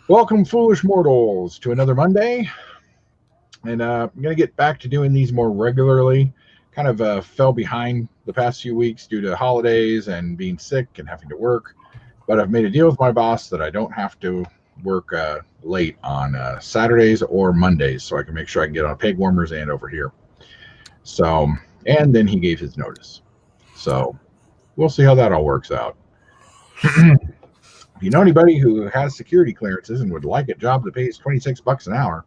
Welcome, foolish mortals, to another Monday. And I'm going to get back to doing these more regularly. Kind of fell behind the past few weeks due to holidays and being sick and having to work. But I've made a deal with my boss that I don't have to work late on Saturdays or Mondays, so I can make sure I can get on peg warmers and over here. So, and then he gave his notice. So we'll see how that all works out. If you know anybody who has security clearances and would like a job that pays $26 an hour,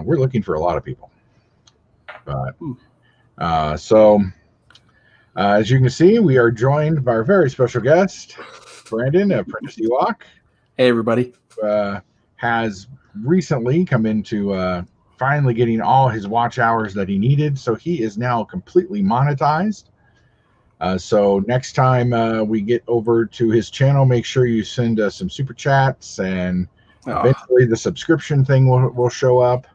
we're looking for a lot of people. But as you can see, we are joined by our very special guest, Brandon, Apprentice Ewok. Hey, everybody. Has recently come into finally getting all his watch hours that he needed, so he is now completely monetized. So next time we get over to his channel, make sure you send us some super chats, and eventually the subscription thing will show up.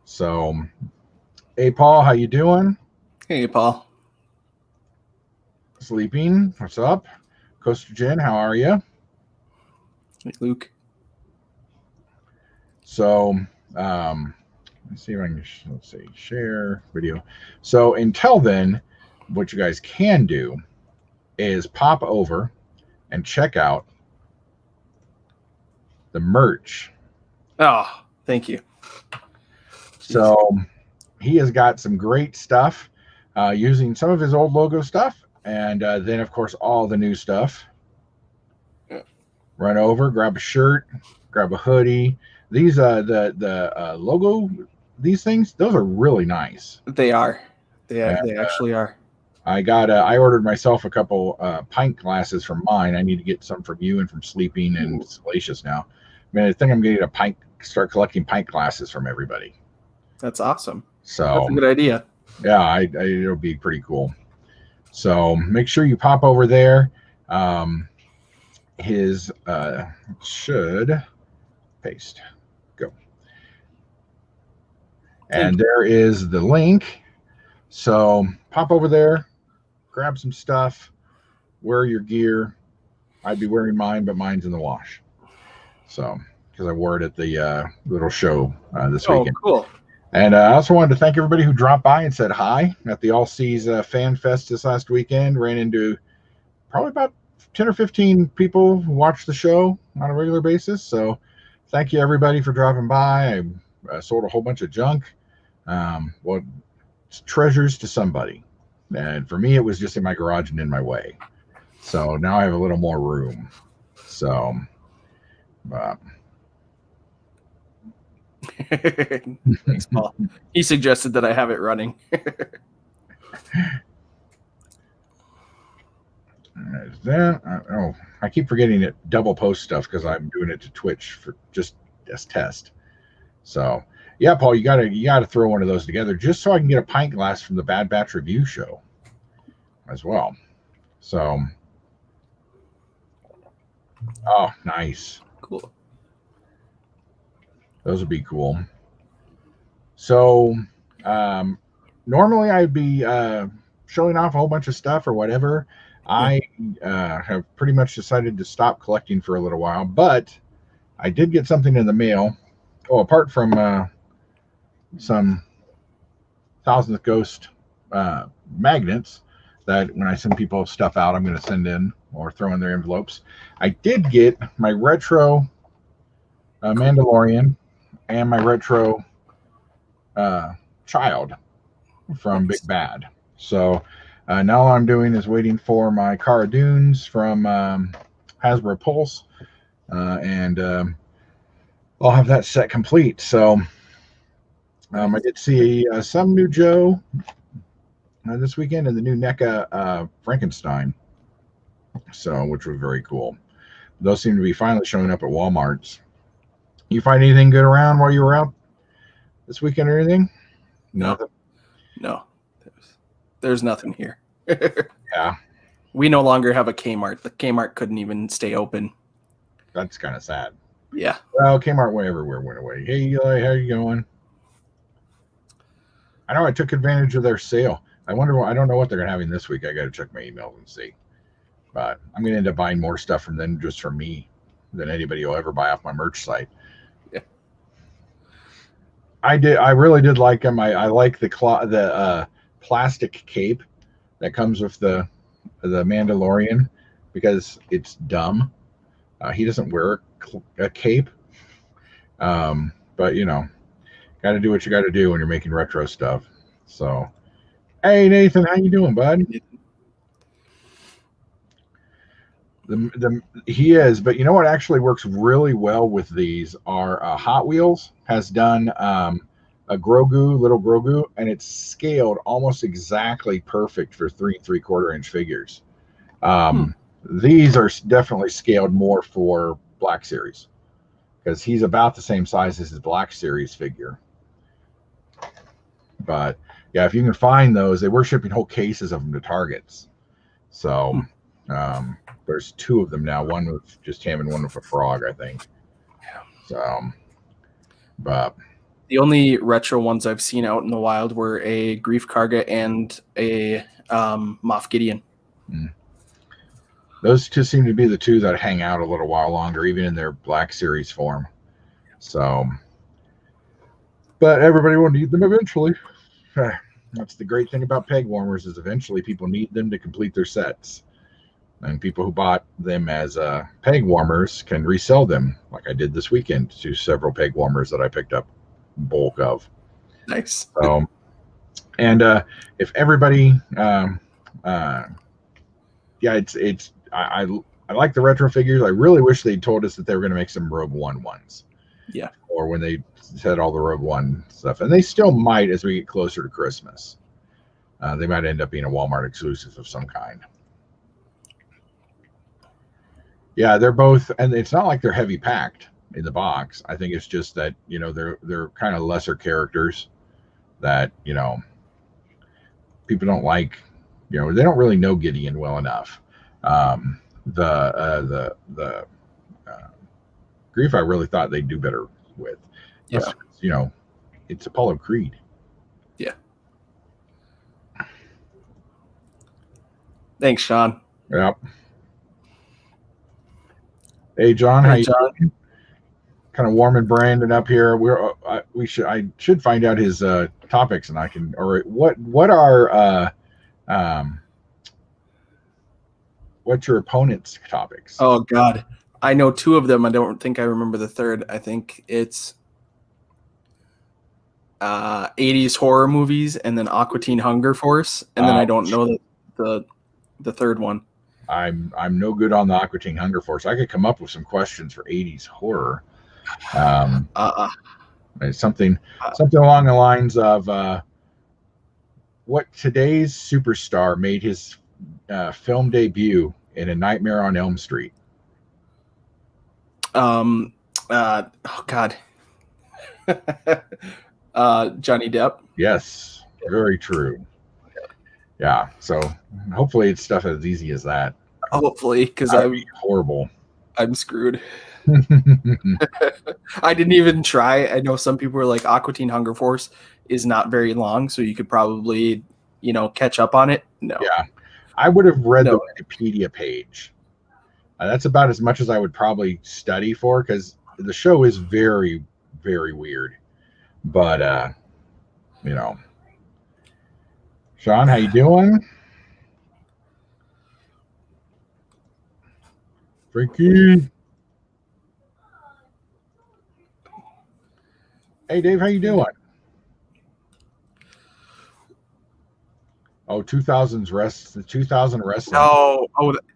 So, hey, Paul, how you doing? Hey, Paul. Sleeping. What's up? Coaster Jen, how are you? Hey, Luke. So, let's see if I can, share video. So until then, what you guys can do is pop over and check out the merch. Oh, thank you. So he has got some great stuff using some of his old logo stuff, and then of course all the new stuff. Run over, grab a shirt, grab a hoodie. These the logo, these things, those are really nice. They are. They actually are. I ordered myself a couple pint glasses from mine. I need to get some from you and from Sleeping and Salacious now. I think I'm going to get start collecting pint glasses from everybody. That's awesome. So that's a good idea. Yeah, it'll be pretty cool. So make sure you pop over there. His should paste. Go. And there is the link. So pop over there, grab some stuff, wear your gear. I'd be wearing mine, but mine's in the wash. So, because I wore it at the little show this weekend. Cool. And I also wanted to thank everybody who dropped by and said hi at the All Seas Fan Fest this last weekend. Ran into probably about 10 or 15 people who watch the show on a regular basis. So thank you, everybody, for dropping by. I sold a whole bunch of junk. Well, it's treasures to somebody. And for me, it was just in my garage and in my way. So now I have a little more room. So, thanks, Paul. He suggested that I have it running. Is that? I keep forgetting it. Double post stuff because I'm doing it to Twitch for just as test. So yeah, Paul, you gotta throw one of those together just so I can get a pint glass from the Bad Batch review show as well. So, oh, nice, cool. Those would be cool. So, normally I'd be showing off a whole bunch of stuff or whatever. I have pretty much decided to stop collecting for a little while, but I did get something in the mail. Oh, apart from some Thousandth Ghost magnets that when I send people stuff out, I'm going to send in or throw in their envelopes. I did get my retro Mandalorian and my retro child from Big Bad. So now all I'm doing is waiting for my Cara Dunes from Hasbro Pulse, and I'll have that set complete. So I did see some new Joe this weekend and the new NECA Frankenstein, so which was very cool. Those seem to be finally showing up at Walmart's. You find anything good around while you were out this weekend or anything? Nothing. No. There's nothing here. Yeah. We no longer have a Kmart. The Kmart couldn't even stay open. That's kind of sad. Yeah. Well, Kmart went everywhere, went away. Hey, Eli, how you going? I know I took advantage of their sale. I don't know what they're having this week. I got to check my emails and see. But I'm going to end up buying more stuff from them just for me than anybody will ever buy off my merch site. Yeah. I really did like him. I like the plastic cape that comes with the Mandalorian because it's dumb. He doesn't wear a cape. But got to do what you got to do when you're making retro stuff. So, hey Nathan, how you doing, bud? He is, but you know what actually works really well with these are Hot Wheels has done a little Grogu, and it's scaled almost exactly perfect for 3 3/4 inch figures. These are definitely scaled more for Black Series because he's about the same size as his Black Series figure. But yeah, if you can find those, they were shipping whole cases of them to Targets. So there's 2 of them now, one with just him and one with a frog, I think. So, but the only retro ones I've seen out in the wild were a Grief Karga and a Moff Gideon. Those 2 seem to be the 2 that hang out a little while longer, even in their Black Series form. So, but everybody will need them eventually. That's the great thing about peg warmers is eventually people need them to complete their sets. And people who bought them as peg warmers can resell them, like I did this weekend to several peg warmers that I picked up bulk of. Nice. So, and if everybody, it's I like the retro figures. I really wish they told us that they were going to make some Rogue One ones. Yeah. Or when they said all the Rogue One stuff, and they still might as we get closer to Christmas. They might end up being a Walmart exclusive of some kind. Yeah, they're both, and it's not like they're heavy packed in the box. I think it's just that they're kind of lesser characters that people don't like. They don't really know Gideon well enough. The Grief, I really thought they'd do better with. Yeah, it's Apollo Creed. Yeah. Thanks, Sean. Yep. Hey, John, how you doing? Kind of warming Brandon up here. I should find out his topics, and I can. Or what are what's your opponent's topics? Oh God, I know 2 of them. I don't think I remember the third. I think it's 80s horror movies, and then Aqua Teen Hunger Force, and then I don't know the third one. I'm no good on the Aqua Teen Hunger Force. I could come up with some questions for 80s horror. Something along the lines of what today's superstar made his film debut in A Nightmare on Elm Street. Oh God. Johnny Depp. Yes, very true. Yeah, so hopefully it's stuff as easy as that. Hopefully, because I'm horrible. I'm screwed. I didn't even try. I know some people were like, Aqua Teen Hunger Force is not very long, so you could probably, catch up on it. No. Yeah, I would have read the Wikipedia page. That's about as much as I would probably study for, because the show is very, very weird. But Sean, how you doing? Frankie. Hey, Dave, how you doing? Oh, 2000s the 2000 wrestling. Oh,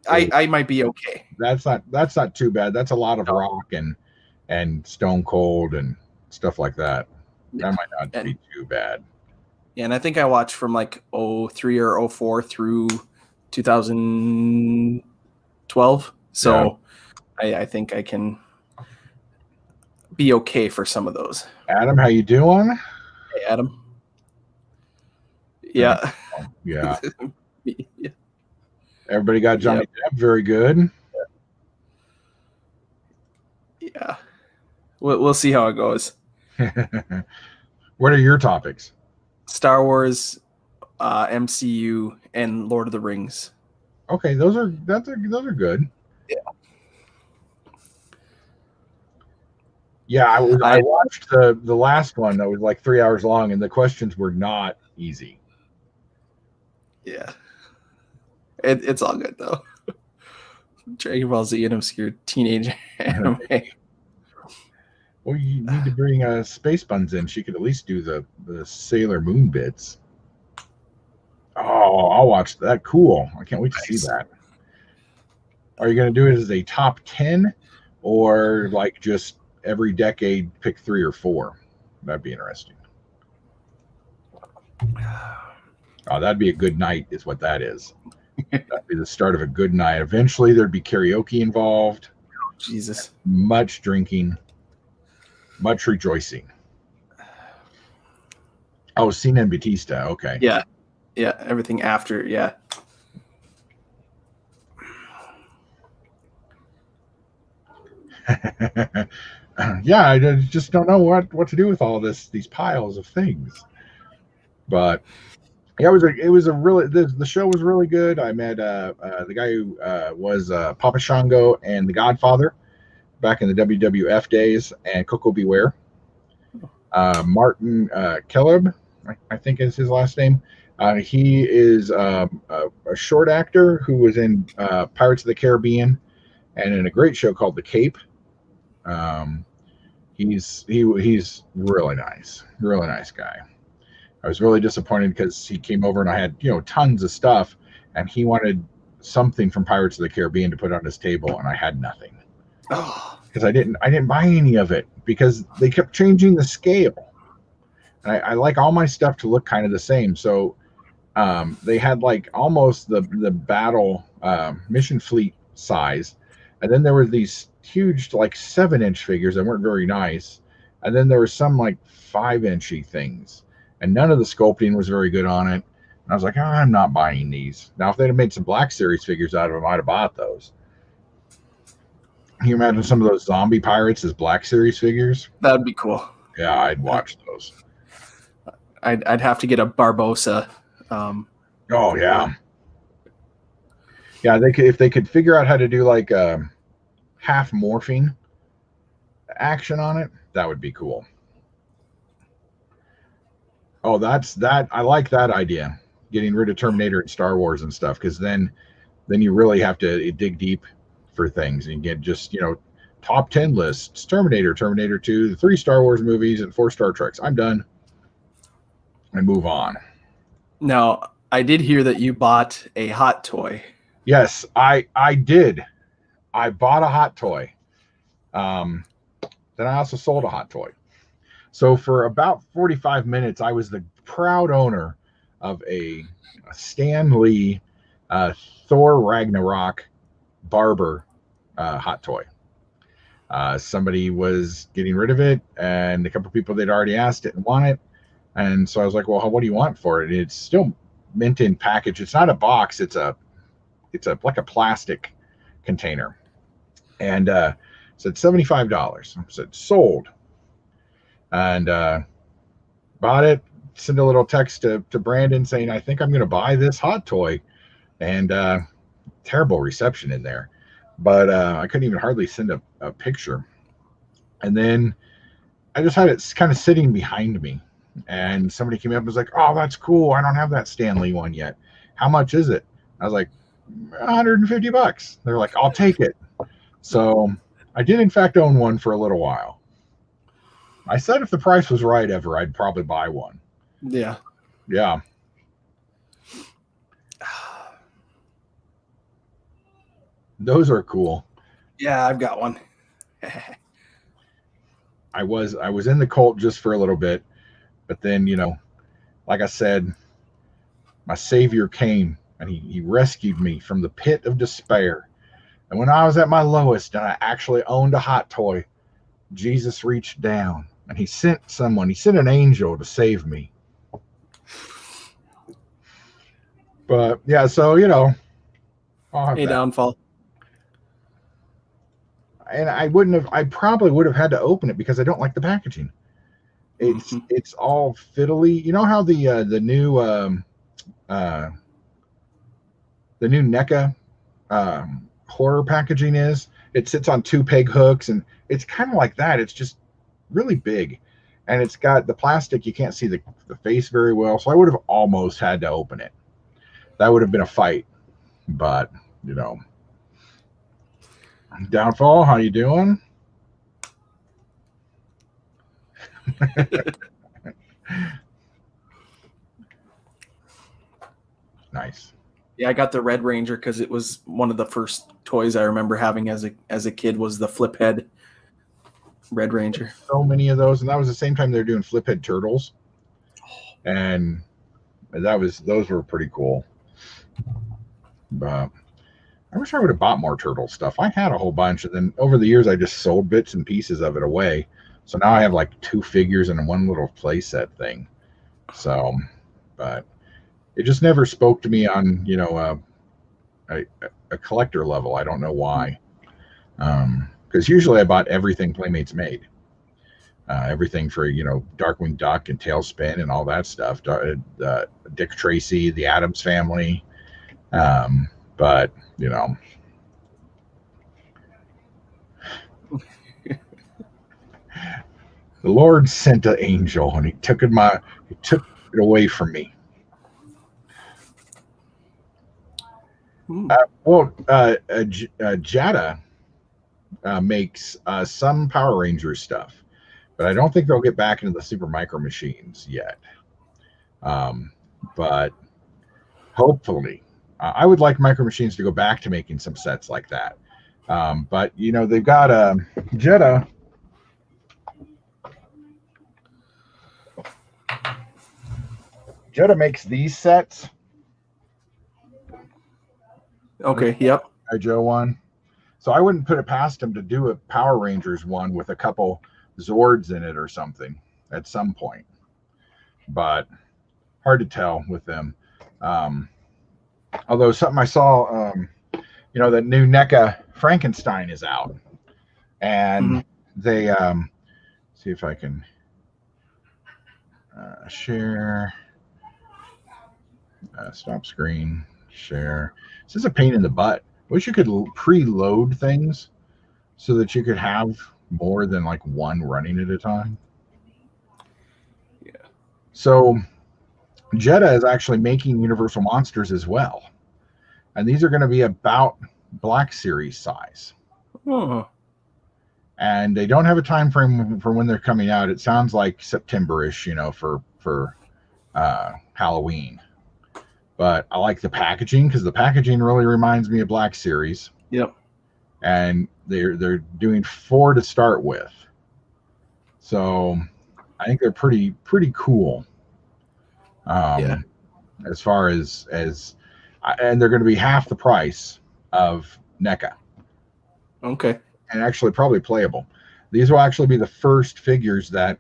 I might be okay. That's not too bad. That's a lot of Rock and Stone Cold and stuff like that. That might not be too bad. Yeah, and I think I watched from like 03 or 04 through 2012. So yeah. I think I can be okay for some of those. Adam, how you doing? Hey, Adam. Yeah. Yeah. Yeah. Everybody got Johnny Depp. Very good. Yeah. We'll see how it goes. What are your topics? Star Wars, MCU, and Lord of the Rings. Okay, those are good. Yeah. Yeah, I I watched the last one that was like 3 hours long, and the questions were not easy. yeah. It's all good though. Dragon Ball Z, an obscure teenage anime. Well, you need to bring Space Buns in. She could at least do the Sailor Moon bits. Oh, I'll watch that. Cool. I can't wait to see Nice. that. Are you going to do it as a top 10 or like just every decade pick 3 or 4? That'd be interesting. Oh, that'd be a good night, is what that is. That'd be the start of a good night. Eventually, there'd be karaoke involved, Jesus. much drinking, much rejoicing. Oh, Cena and Batista. Okay. Yeah. Yeah. Everything after. Yeah. Yeah, I just don't know what to do with all these piles of things. But yeah, it was a really the show was really good. I met the guy who was Papa Shango and the Godfather back in the WWF days, and Coco Beware. Martin Kelleb, I think is his last name. He is a short actor who was in Pirates of the Caribbean and in a great show called The Cape. Um, he's really nice guy. I was really disappointed because he came over and I had tons of stuff, and he wanted something from Pirates of the Caribbean to put on his table, and I had nothing Oh. because I didn't buy any of it because they kept changing the scale, and I like all my stuff to look kind of the same. So they had like almost the battle mission fleet size, and then there were these huge like 7-inch figures that weren't very nice, and then there were some like 5-inchy things, and none of the sculpting was very good on it. And I was like, I'm not buying these. Now, if they'd have made some Black Series figures out of them, I'd have bought those. Can you imagine some of those zombie pirates as Black Series figures? That'd be cool. Yeah, I'd watch those. I'd have to get a Barbosa. Oh yeah, yeah. They could if they could figure out how to do like half morphing action on it, that would be cool. Oh, that. I like that idea. Getting rid of Terminator and Star Wars and stuff, because then you really have to dig deep for things and get just top 10 lists: Terminator, Terminator 2, the 3 Star Wars movies, and 4 Star Treks. I'm done. I move on. Now, I did hear that you bought a hot toy. Yes, I did. I bought a hot toy. Then I also sold a hot toy. So for about 45 minutes, I was the proud owner of a Stan Lee Thor Ragnarok Barber hot toy. Somebody was getting rid of it, and a couple of people they'd already asked it and want it. And so I was like, well, what do you want for it? It's still mint in package. It's not a box. It's like a plastic container. And said $75. I said sold. And bought it. Sent a little text to Brandon saying, I think I'm going to buy this hot toy. And terrible reception in there. But I couldn't even hardly send a picture. And then I just had it kind of sitting behind me. And somebody came up and was like, oh, that's cool. I don't have that Stan Lee one yet. How much is it? I was like, $150. They're like, I'll take it. So I did, in fact, own one for a little while. I said if the price was right ever, I'd probably buy one. Yeah. Yeah. Those are cool. Yeah, I've got one. I was in the cult just for a little bit, but then, like I said, my savior came and he rescued me from the pit of despair. And when I was at my lowest and I actually owned a hot toy, Jesus reached down and he sent an angel to save me. But yeah, so A downfall. And I probably would have had to open it because I don't like the packaging. It's all fiddly. You know how the new the new NECA horror packaging is. It sits on two peg hooks, and it's kind of like that. It's just really big, and it's got the plastic. You can't see the face very well, so I would have almost had to open it. That would have been a fight, but you know. Downfall, how you doing? Nice. Yeah, I got the Red Ranger because it was one of the first toys I remember having as a kid was the flip head Red Ranger. So many of those, and that was the same time they were doing flip head turtles, and those were pretty cool. But I wish I would have bought more turtle stuff. I had a whole bunch, and then over the years I just sold bits and pieces of it away. So now I have like 2 figures and one little playset thing. So, but it just never spoke to me on a collector level. I don't know why. Because usually I bought everything Playmates made. Everything for Darkwing Duck and Tailspin and all that stuff. Dick Tracy, the Addams Family. But the Lord sent an angel and he took it away from me. Jada makes some Power Rangers stuff, but I don't think they'll get back into the Super Micro Machines yet. But hopefully, I would like Micro Machines to go back to making some sets like that. But they've got Jetta. Jetta makes these sets. Okay. Yep. Joe one. So I wouldn't put it past him to do a Power Rangers one with a couple Zords in it or something at some point. But hard to tell with them. Although something I saw, the new NECA Frankenstein is out, and they see if I can share, stop screen, share. This is a pain in the butt. Wish you could preload things so that you could have more than like one running at a time. Yeah. So Jetta is actually making Universal Monsters as well. And these are going to be about Black Series size. Oh. And they don't have a time frame for when they're coming out. It sounds like September-ish, for Halloween. But I like the packaging because the packaging really reminds me of Black Series. Yep. And they're doing 4 to start with. So I think they're pretty cool. Yeah. As far as and they're going to be half the price of NECA. Okay. And actually probably playable. These will actually be the first figures that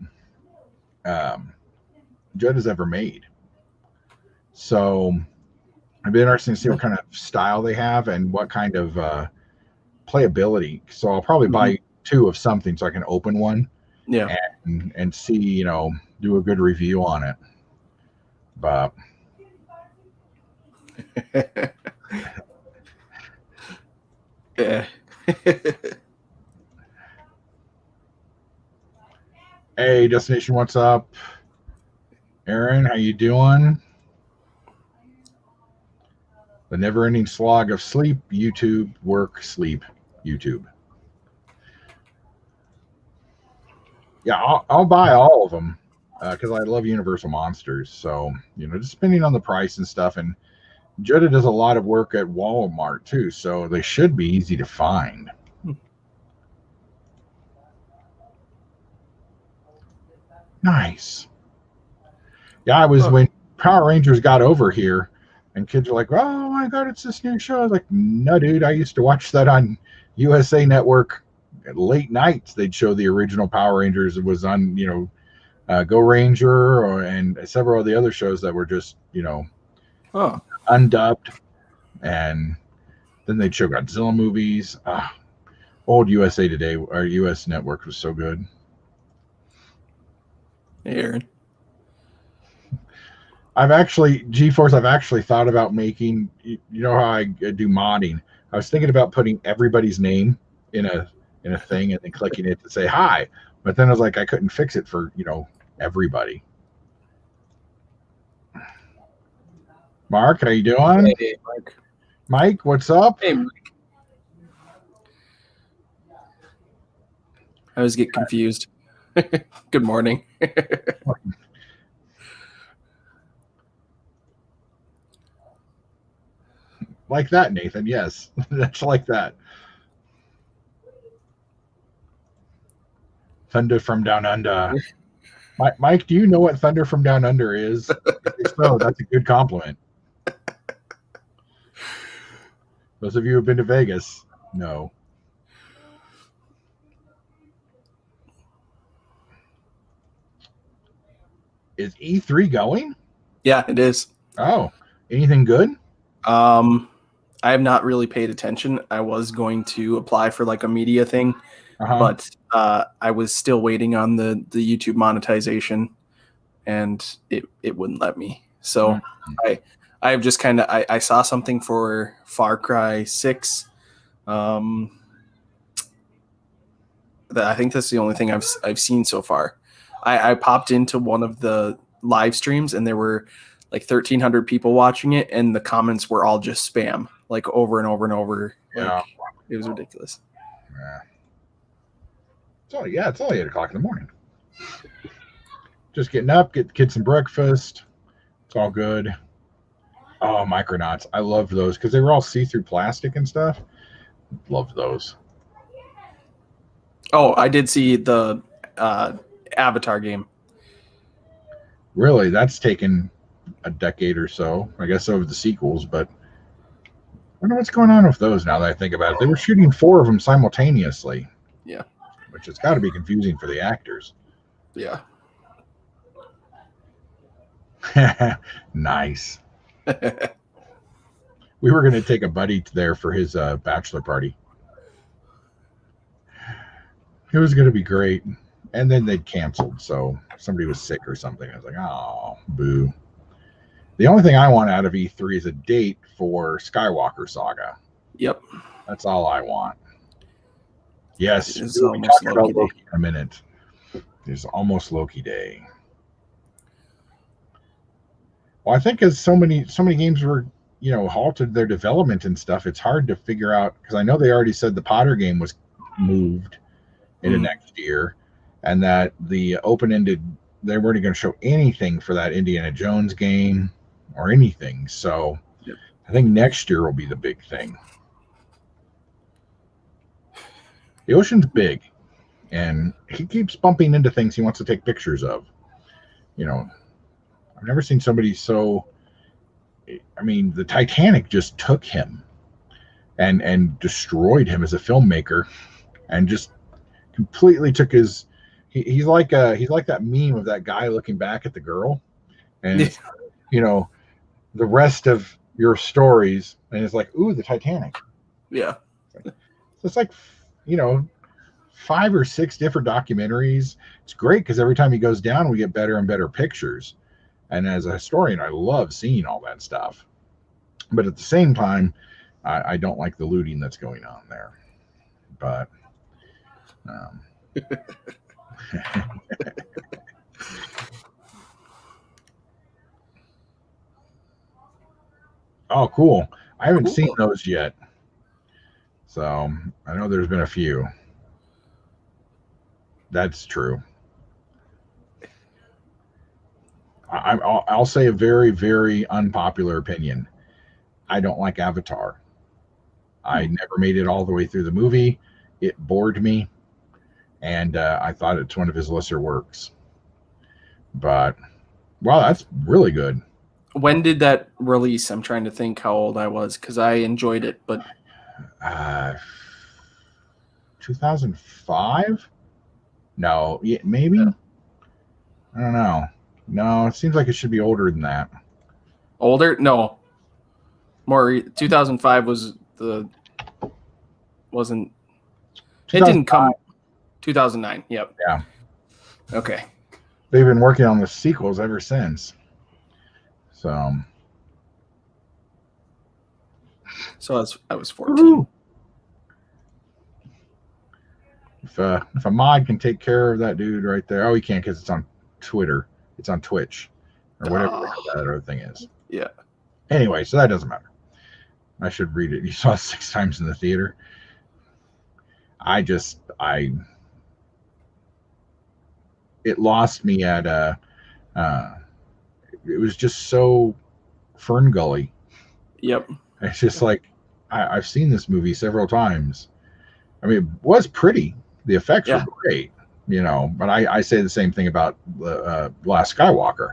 Judd has ever made. So it'd be interesting to see what kind of style they have and what kind of playability. So I'll probably buy 2 of something so I can open one. Yeah. And see, do a good review on it. But yeah. Hey, Destination, what's up? Aaron, how you doing? The never-ending slog of sleep, YouTube, work, sleep, YouTube. Yeah, I'll buy all of them because I love Universal Monsters. So, just depending on the price and stuff. And Jutta does a lot of work at Walmart too, so they should be easy to find. Nice. Yeah, I was when Power Rangers got over here, and kids were like, "Oh my God, it's this new show." I was like, "No, dude, I used to watch that on USA Network at late nights. They'd show the original Power Rangers. It was on, Go Ranger and several of the other shows that were just, undubbed. And then they'd show Godzilla movies. Old USA Today, or US Network was so good. Hey, Aaron. I've actually GeForce. I've actually thought about making. You know how I do modding. I was thinking about putting everybody's name in a thing and then clicking it to say hi. But then I was like, I couldn't fix it for everybody. Mark, how you doing? Hey, Mike. Mike, what's up? Hey, Mike. I always get confused. Good morning. Like that, Nathan. Yes, that's like that. Thunder from Down Under. Mike, do you know what Thunder from Down Under is? If so, that's a good compliment. Those of you who've been to Vegas, no. Is E3 going? Yeah, it is. Oh, anything good? I have not really paid attention. I was going to apply for like a media thing, but I was still waiting on the YouTube monetization, and it wouldn't let me. So I've just kind of I saw something for Far Cry 6. That I think that's the only thing I've seen so far. I popped into one of the live streams and there were like 1,300 people watching it, and the comments were all just spam, like over and over and over. Yeah, like, it was ridiculous. Yeah. It's only 8 o'clock in the morning. Just getting up, get the kids some breakfast. It's all good. Oh, Micronauts. I loved those because they were all see-through plastic and stuff. Loved those. Oh, I did see the Avatar game. Really? That's taken a decade or so, I guess, over the sequels, but I wonder what's going on with those now that I think about it. They were shooting 4 of them simultaneously. Yeah. Which has got to be confusing for the actors. Yeah. Nice. We were going to take a buddy there for his bachelor party. It was going to be great. And then they'd canceled, so somebody was sick or something. I was like, oh, boo. The only thing I want out of E3 is a date for Skywalker Saga. Yep. That's all I want. Yes, we'll be talking about Loki in a minute. There's almost Loki Day. Well, I think as so many games were, halted their development and stuff, it's hard to figure out, because I know they already said the Potter game was moved into next year, and that the open-ended, they weren't going to show anything for that Indiana Jones game or anything. So I think next year will be the big thing. The ocean's big, and he keeps bumping into things he wants to take pictures of. I've never seen somebody so. I mean, the Titanic just took him and destroyed him as a filmmaker, and just completely took his. He's like that meme of that guy looking back at the girl, and the rest of your stories, and it's like, ooh, the Titanic. Yeah. So it's like, 5 or 6 different documentaries. It's great because every time he goes down, we get better and better pictures. And as a historian, I love seeing all that stuff. But at the same time, I don't like the looting that's going on there. But oh, cool. I haven't seen those yet. So I know there's been a few. That's true. I'll say a very, very unpopular opinion. I don't like Avatar. I never made it all the way through the movie. It bored me, and I thought it's one of his lesser works. But, wow, that's really good. When did that release? I'm trying to think how old I was, because I enjoyed it, but 2005? No, yeah, maybe. Yeah. I don't know. No, it seems like it should be older than that. Older? No. More. 2005 wasn't. It didn't come. 2009. Yep. Yeah. Okay. They've been working on the sequels ever since. So I was 14. If a mod can take care of that dude right there, he can't because it's on Twitter. It's on Twitch or whatever that other thing is. Yeah. Anyway, so that doesn't matter. I should read it. You saw it 6 times in the theater. It lost me at it was just so Fern Gully. Yep. It's just like I've seen this movie several times. I mean, it was pretty. The effects were great, but I say the same thing about the Last Skywalker.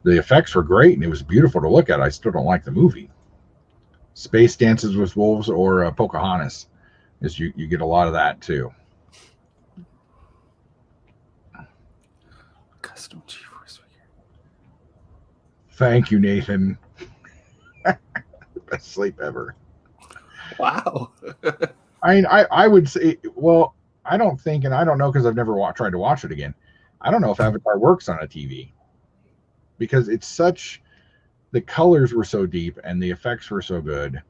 The effects were great and it was beautiful to look at. I still don't like the movie. Space Dances with Wolves or Pocahontas, is you get a lot of that too. Custom GeForce figure. Thank you, Nathan. Best sleep ever. Wow. I would say, well, I don't think, and I don't know because I've never tried to watch it again. I don't know if Avatar works on a TV because the colors were so deep and the effects were so good.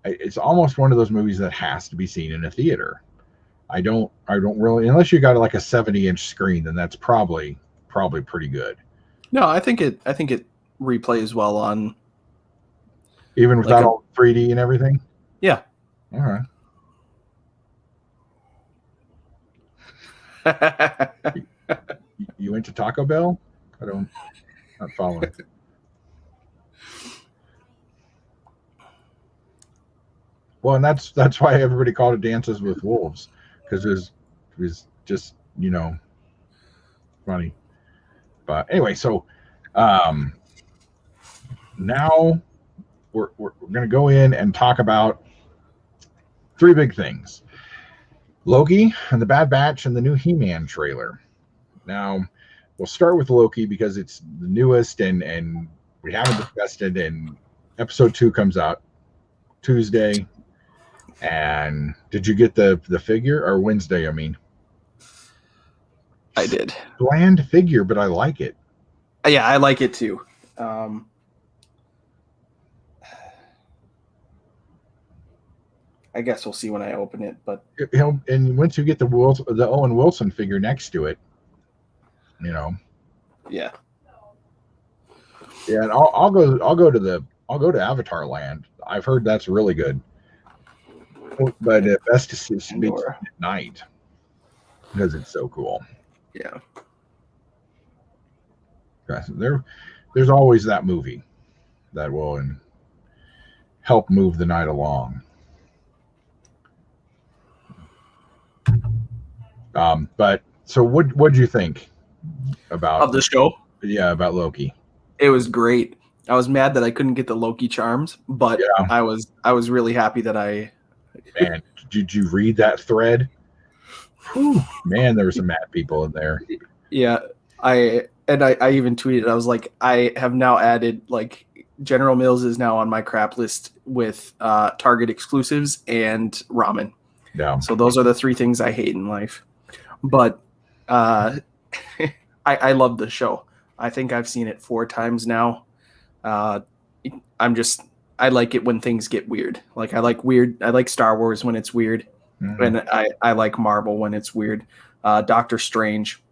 It's almost one of those movies that has to be seen in a theater. I don't really, unless you got like a 70-inch screen, then that's probably pretty good. No, I think it replays well on, even without all 3D and everything. Yeah. All right. You went to Taco Bell? Not following. Well, and that's why everybody called it Dances with Wolves, because it was just funny. But anyway, so now we're going to go in and talk about 3 big things: Loki and the Bad Batch and the new He-Man trailer. Now we'll start with Loki because it's the newest and we haven't discussed it, and episode 2 comes out Tuesday. And did you get the figure, or Wednesday? I mean, I did. Bland figure, but I like it. Yeah, I like it too. I guess we'll see when I open it, but and once you get the Owen Wilson figure next to it, Yeah. Yeah, and I'll go to Avatar Land. I've heard that's really good. But best to see at night because it's so cool. Yeah. There's always that movie that will help move the night along. But so what'd you think about the show? Yeah, about Loki. It was great. I was mad that I couldn't get the Loki charms, but I was really happy that I. Man, did you read that thread? Whew, man, there were some mad people in there. Yeah, I even tweeted. I was like, I have now added, like, General Mills is now on my crap list with Target exclusives and ramen. Yeah. So those are the 3 things I hate in life. But I love the show. I think I've seen it 4 times now. I like it when things get weird. Like I like Star Wars when it's weird. Mm-hmm. And I like Marvel when it's weird. Doctor Strange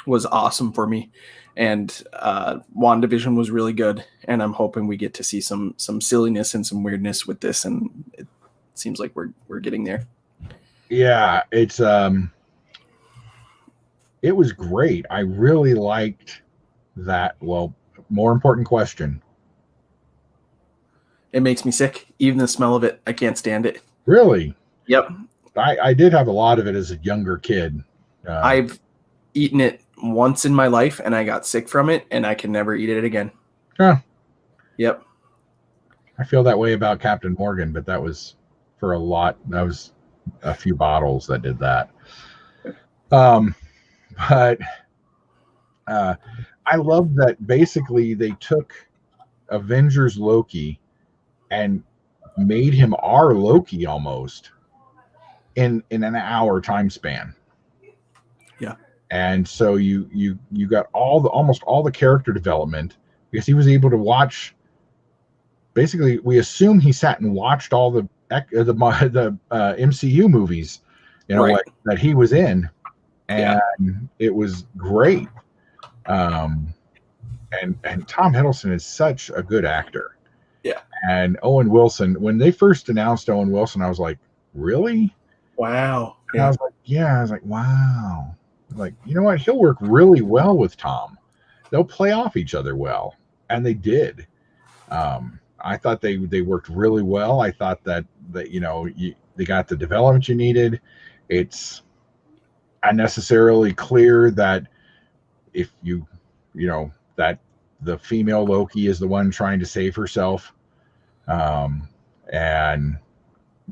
was awesome for me. And WandaVision was really good. And I'm hoping we get to see some silliness and some weirdness with this. And it seems like we're getting there. Yeah, it was great. I really liked that. Well, more important question. It makes me sick. Even the smell of it, I can't stand it. Really? Yep. I did have a lot of it as a younger kid. I've eaten it once in my life, and I got sick from it, and I can never eat it again. Huh. Yep. I feel that way about Captain Morgan, but that was for a lot. That was a few bottles that did that. But I love that basically they took Avengers Loki and made him our Loki almost in an hour time span. Yeah. And so you got almost all the character development because he was able to watch. Basically, we assume he sat and watched all the MCU movies, Right. that he was in, and Yeah. it was great. And Tom Hiddleston is such a good actor. Yeah. And Owen Wilson, when they first announced Owen Wilson, I was like, really? Wow. And I was like, yeah. I was like, wow. Like, you know what? He'll work really well with Tom. They'll play off each other well, and they did. I thought they worked really well. I thought that they got the development you needed. It's unnecessarily clear that if that the female Loki is the one trying to save herself, and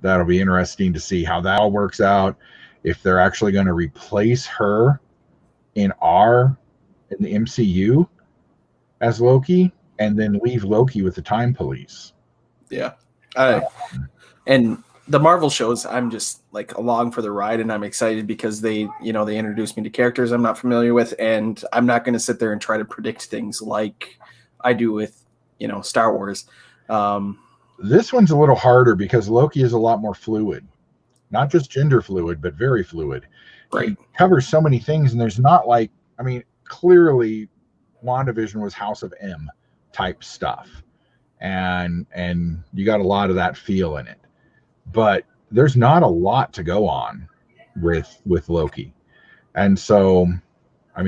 that'll be interesting to see how that all works out. If they're actually going to replace her in the MCU as Loki, and then leave Loki with the Time Police. Yeah. And the Marvel shows, I'm just like along for the ride, and I'm excited because they introduced me to characters I'm not familiar with, and I'm not going to sit there and try to predict things like I do with, Star Wars. This one's a little harder because Loki is a lot more fluid, not just gender fluid, but very fluid. Right. He covers so many things, and there's not clearly WandaVision was House of M type stuff, and you got a lot of that feel in it, but there's not a lot to go on with Loki. And so I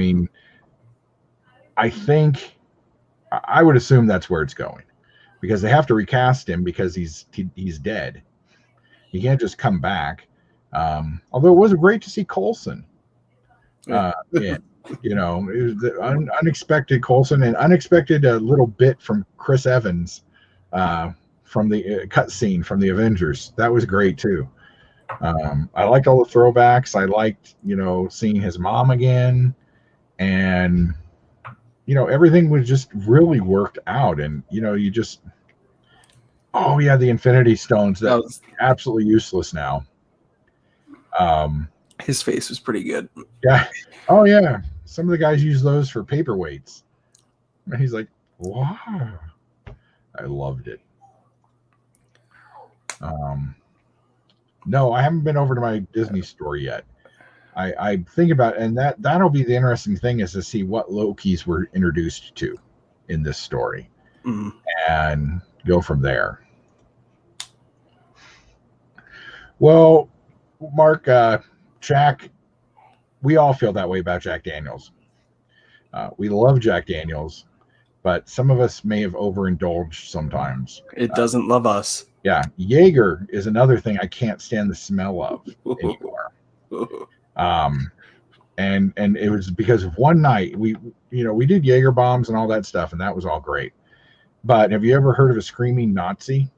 think I would assume that's where it's going, because they have to recast him because he's dead. He can't just come back. Although it was great to see Coulson in. It was the unexpected Coulson, and unexpected a little bit from Chris Evans from the cut scene from the Avengers. That was great too. I liked all the throwbacks. I liked seeing his mom again, and everything was just really worked out. And you just, oh yeah, the Infinity Stones, that was absolutely useless now. His face was pretty good. Yeah. Oh yeah. Some of the guys use those for paperweights. And he's like, wow. I loved it. No, I haven't been over to my Disney store yet. I think about it, and that'll be the interesting thing, is to see what Lokis were introduced to in this story, and go from there. Well, Mark, Jack, we all feel that way about Jack Daniels. We love Jack Daniels, but some of us may have overindulged sometimes. It doesn't love us. Yeah, Jaeger is another thing I can't stand the smell of anymore. And it was because of one night we did Jaeger bombs and all that stuff, and that was all great. But have you ever heard of a screaming Nazi?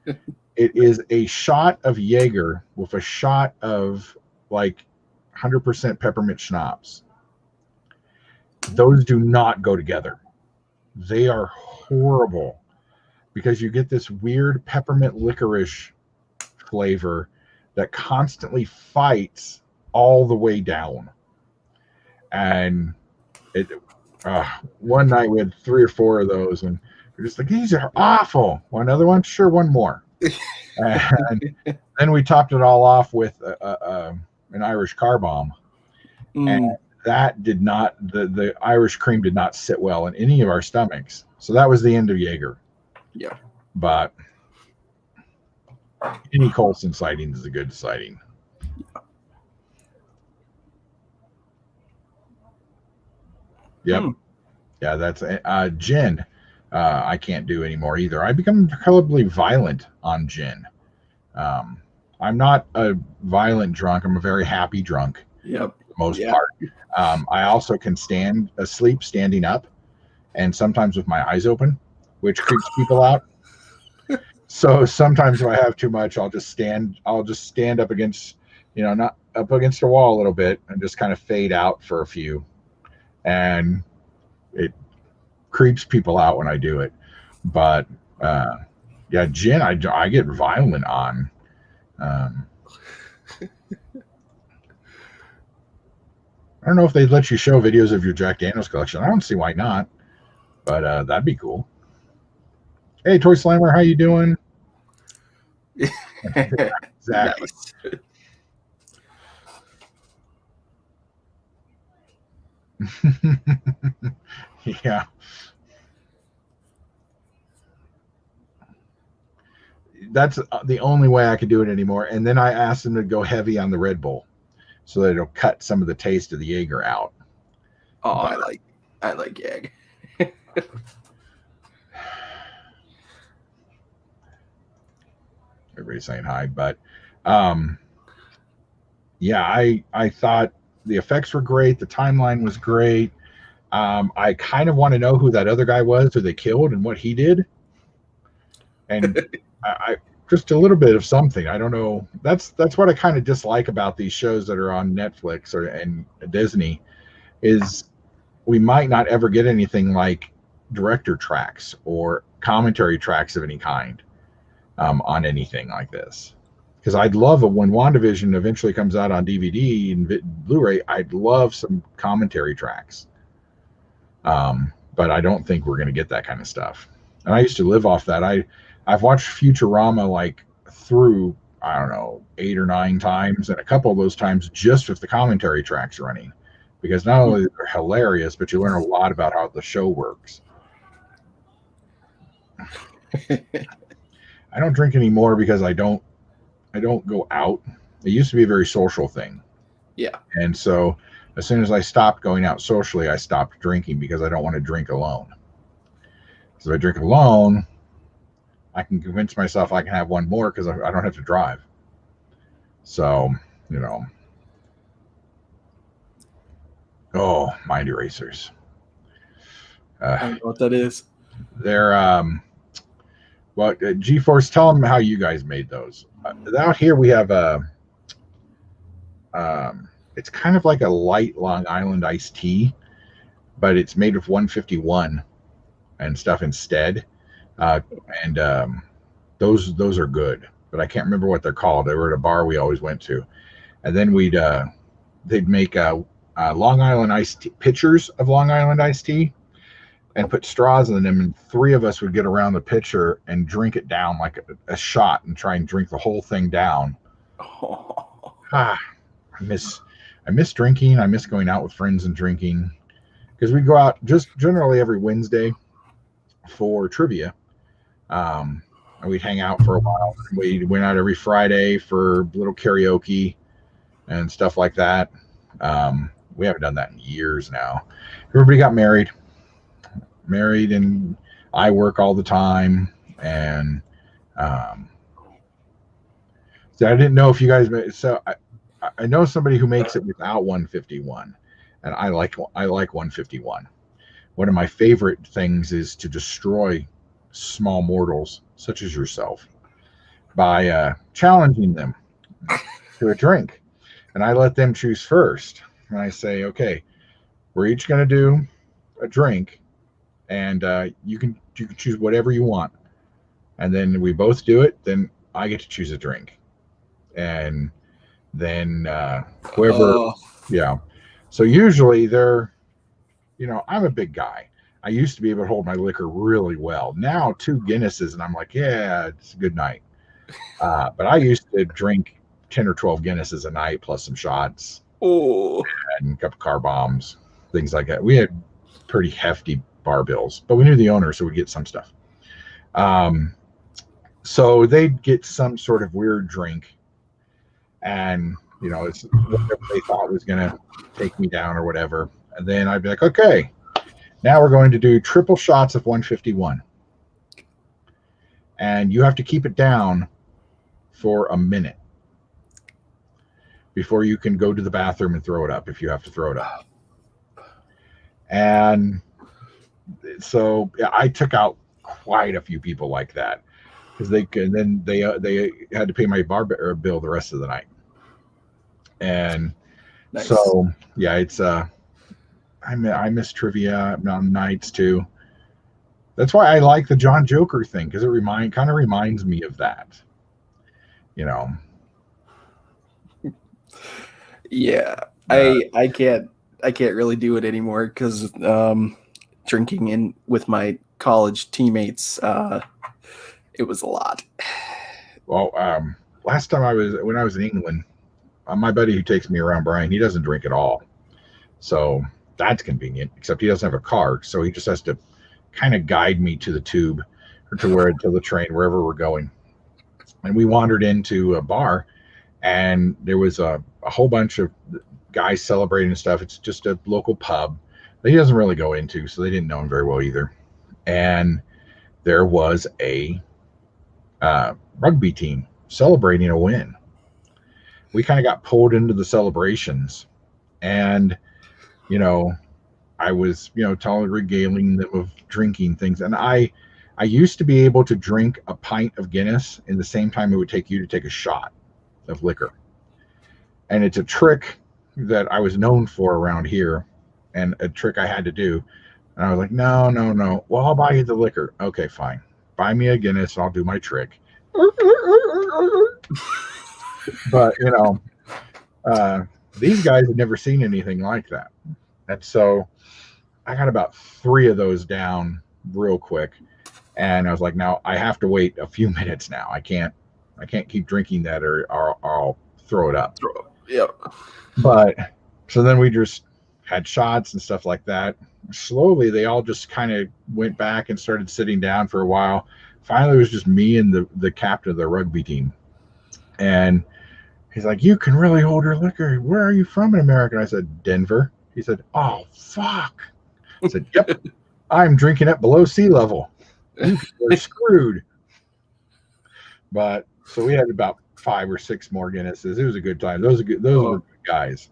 It is a shot of Jaeger with a shot of 100% peppermint schnapps. Those do not go together. They are horrible, because you get this weird peppermint licorice flavor that constantly fights all the way down. And one night we had 3 or 4 of those, and we're just like, these are awful. Want another one? Sure, one more. And then we topped it all off with an Irish car bomb. And that did not, the Irish cream did not sit well in any of our stomachs. So that was the end of Jaeger. Yeah. But any Coulson sighting is a good sighting. Yep. Yeah, that's gin. I can't do anymore either. I become incredibly violent on gin. I'm not a violent drunk. I'm a very happy drunk. Yep. For the most part. I also can stand asleep standing up, and sometimes with my eyes open, which creeps people out. So sometimes if I have too much, I'll just stand up against, not up against a wall a little bit, and just kind of fade out for a few. And it creeps people out when I do it. But yeah, gin, I get violent on. I don't know if they'd let you show videos of your Jack Daniels collection. I don't see why not, but that'd be cool. Hey, Toy Slammer, how you doing? Exactly. Nice. Yeah. That's the only way I could do it anymore. And then I asked them to go heavy on the Red Bull so that it'll cut some of the taste of the Jaeger out. Oh, but I like Yag. Everybody's saying hi, but yeah, I thought the effects were great. The timeline was great. I kind of want to know who that other guy was who they killed and what he did. And I just a little bit of something. I don't know. That's what I kind of dislike about these shows that are on Netflix and Disney is we might not ever get anything like director tracks or commentary tracks of any kind on anything like this. Because I'd love it when WandaVision eventually comes out on DVD and Blu-ray. I'd love some commentary tracks. But I don't think we're going to get that kind of stuff. And I used to live off that. I've watched Futurama like through, I don't know, 8 or 9 times, and a couple of those times just with the commentary tracks running, because not only they're hilarious, but you learn a lot about how the show works. I don't drink anymore because I don't go out. It used to be a very social thing. Yeah. And so as soon as I stopped going out socially, I stopped drinking because I don't want to drink alone. So if I drink alone, I can convince myself I can have one more because I don't have to drive. So, you know. Oh, Mind Erasers. I don't know what that is. They're, well, G-Force, tell them how you guys made those. Out here we have it's kind of like a light Long Island iced tea, but it's made with 151 and stuff instead. And those are good, but I can't remember what they're called. They were at a bar we always went to, and then they'd make Long Island iced tea, pitchers of Long Island iced tea, and put straws in them, and 3 of us would get around the pitcher and drink it down like a shot and try and drink the whole thing down. Oh. I miss drinking. I miss going out with friends and drinking, because we go out just generally every Wednesday for trivia. And we'd hang out for a while. We went out every Friday for little karaoke and stuff like that. We haven't done that in years now. Everybody got married, and I work all the time. And so I didn't know if you guys. So I know somebody who makes it without 151, and I like 151. One of my favorite things is to destroy small mortals such as yourself by challenging them to a drink, and I let them choose first. And I say, okay, we're each going to do a drink, and you can choose whatever you want, and then we both do it. Then I get to choose a drink, and then whoever, yeah. So usually they're, I'm a big guy. I used to be able to hold my liquor really well. Now 2 Guinnesses and I'm like, yeah, it's a good night. But I used to drink 10 or 12 Guinnesses a night plus some shots. Oh. And a couple car bombs, things like that. We had pretty hefty bar bills, but we knew the owner, so we'd get some stuff. So they'd get some sort of weird drink, and it's whatever they thought was going to take me down or whatever. And then I'd be like, okay, now we're going to do triple shots of 151. And you have to keep it down for a minute before you can go to the bathroom and throw it up, if you have to throw it up. And so I took out quite a few people like that, because they had to pay my bar bill the rest of the night. And nice. So yeah, it's I miss trivia on nights too. That's why I like the John Joker thing, because it kind of reminds me of that. Yeah, I can't really do it anymore because drinking in with my college teammates, it was a lot. Well, last time when I was in England, my buddy who takes me around, Brian, he doesn't drink at all. So that's convenient, except he doesn't have a car. So he just has to kind of guide me to the tube or to the train, wherever we're going. And we wandered into a bar, and there was a whole bunch of guys celebrating and stuff. It's just a local pub that he doesn't really go into, so they didn't know him very well either. And there was a rugby team celebrating a win. We kind of got pulled into the celebrations, and I was regaling them of drinking things, and I used to be able to drink a pint of Guinness in the same time it would take you to take a shot of liquor. And it's a trick that I was known for around here, and a trick I had to do. And I was like, no. Well, I'll buy you the liquor. Okay, fine. Buy me a Guinness and I'll do my trick. But, these guys had never seen anything like that. And so I got about 3 of those down real quick. And I was like, now I have to wait a few minutes now. I can't keep drinking that or I'll throw it up. Yeah. But so then we just had shots and stuff like that. Slowly, they all just kind of went back and started sitting down for a while. Finally, it was just me and the captain of the rugby team. And he's like, you can really hold your liquor. Where are you from in America? And I said, Denver. He said, oh, fuck. I said, yep, I'm drinking it below sea level. We're screwed. But so we had about 5 or 6 more Guinnesses. It was a good time. Those were good guys.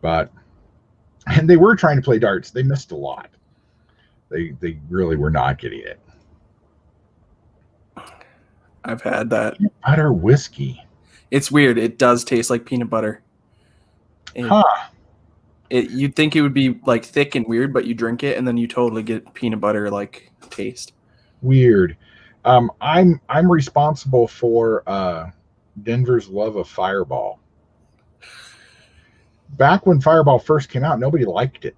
And they were trying to play darts. They missed a lot. They really were not getting it. I've had that. Peanut butter whiskey. It's weird. It does taste like peanut butter. You'd think it would be like thick and weird, but you drink it and then you totally get peanut butter like taste. Weird. I'm responsible for Denver's love of Fireball. Back when Fireball first came out, nobody liked it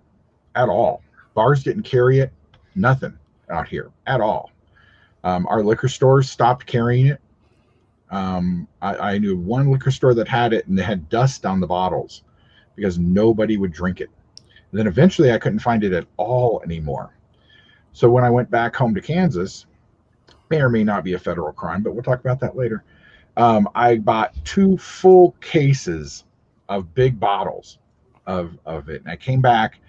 at all. Bars didn't carry it. Nothing out here at all. Our liquor stores stopped carrying it. I knew one liquor store that had it, and they had dust on the bottles because nobody would drink it. And then eventually I couldn't find it at all anymore. So when I went back home to Kansas, may or may not be a federal crime, but we'll talk about that later. I bought 2 full cases of big bottles of it. And I came back,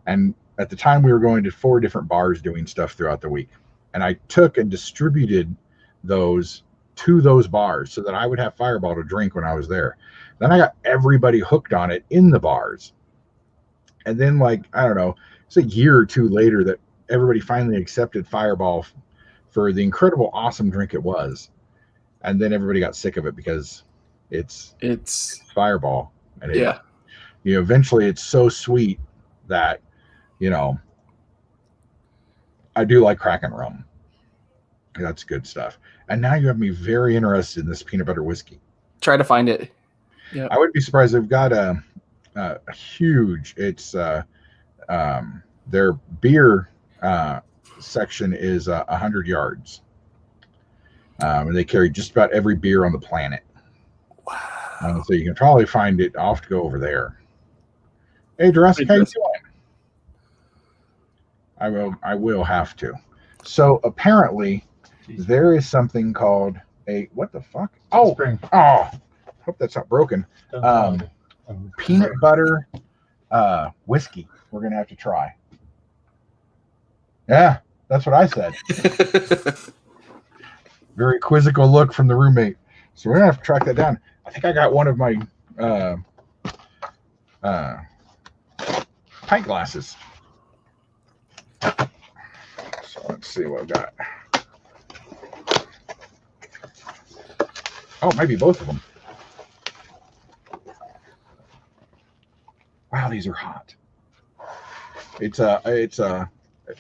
and at the time we were going to 4 different bars doing stuff throughout the week. And I took and distributed those to those bars so that I would have Fireball to drink when I was there. Then I got everybody hooked on it in the bars. And then, I don't know, it's a year or 2 later that everybody finally accepted Fireball for the incredible, awesome drink it was. And then everybody got sick of it because it's Fireball. And eventually it's so sweet that, I do like Kraken rum. That's good stuff. And now you have me very interested in this peanut butter whiskey. Try to find it. Yeah, I would be surprised. They've got a huge. It's their beer section is 100 yards, and they carry just about every beer on the planet. Wow! So you can probably find it. I'll have to go over there. Hey, Jurassic, how you doing? I will have to. So apparently, there is something called what the fuck? Oh, hope that's not broken. Peanut butter whiskey. We're gonna have to try. Yeah, that's what I said. Very quizzical look from the roommate. So we're gonna have to track that down. I think I got one of my pint glasses. So let's see what I've got. Oh, maybe both of them. Wow, these are hot. It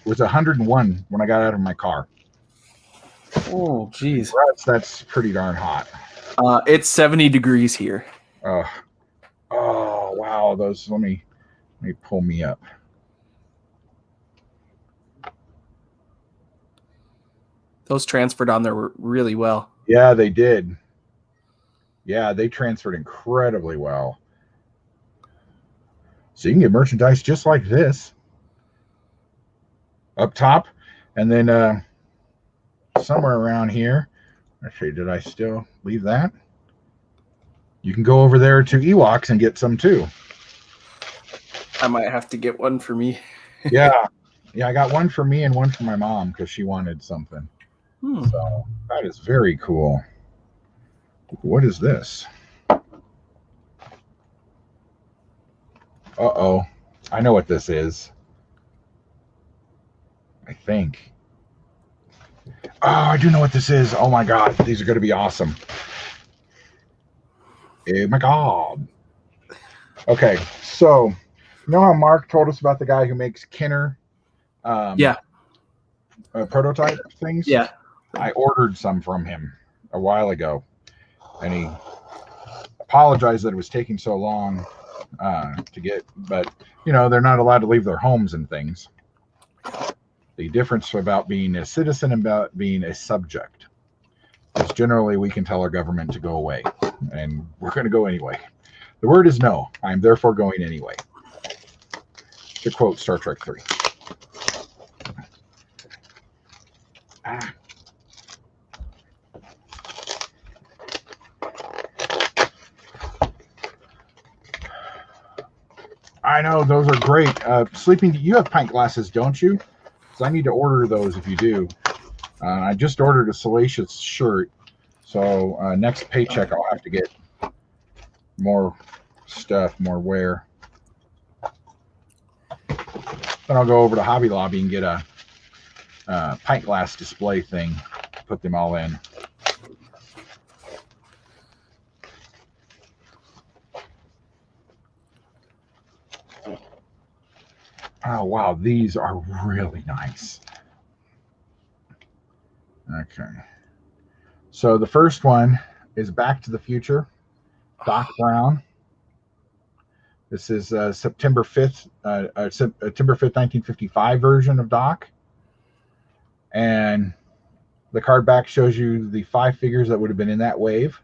was 101 when I got out of my car. Oh, geez. That's pretty darn hot. It's 70 degrees here. Oh, wow. Those. Let me Let me pull me up. Those transferred on there really well. Yeah, they did. Yeah, they transferred incredibly well. So you can get merchandise just like this up top, and then somewhere around here. Actually, did I still leave that? You can go over there to Ewoks and get some too. I might have to get one for me. Yeah, I got one for me and one for my mom because she wanted something. So that is very cool. What is this? Uh-oh. I know what this is. I think. Oh, I do know what this is. Oh my God. These are going to be awesome. Oh my God. Okay. So, you know how Mark told us about the guy who makes Kenner prototype things? Yeah. I ordered some from him a while ago. And he apologized that it was taking so long to get, but you know, they're not allowed to leave their homes and things. The difference about being a citizen and about being a subject is generally we can tell our government to go away, and we're going to go anyway. The word is no. I'm therefore going anyway. To quote Star Trek 3. I know, those are great. Sleeping, you have pint glasses, don't you? Because I need to order those if you do. I just ordered a Salacious shirt, so next paycheck I'll have to get more stuff, more wear. Then I'll go over to Hobby Lobby and get a pint glass display thing, put them all in. Oh, wow, these are really nice. Okay. So the first one is Back to the Future, Doc Brown. This is September 5th, 1955 version of Doc. And the card back shows you the 5 figures that would have been in that wave.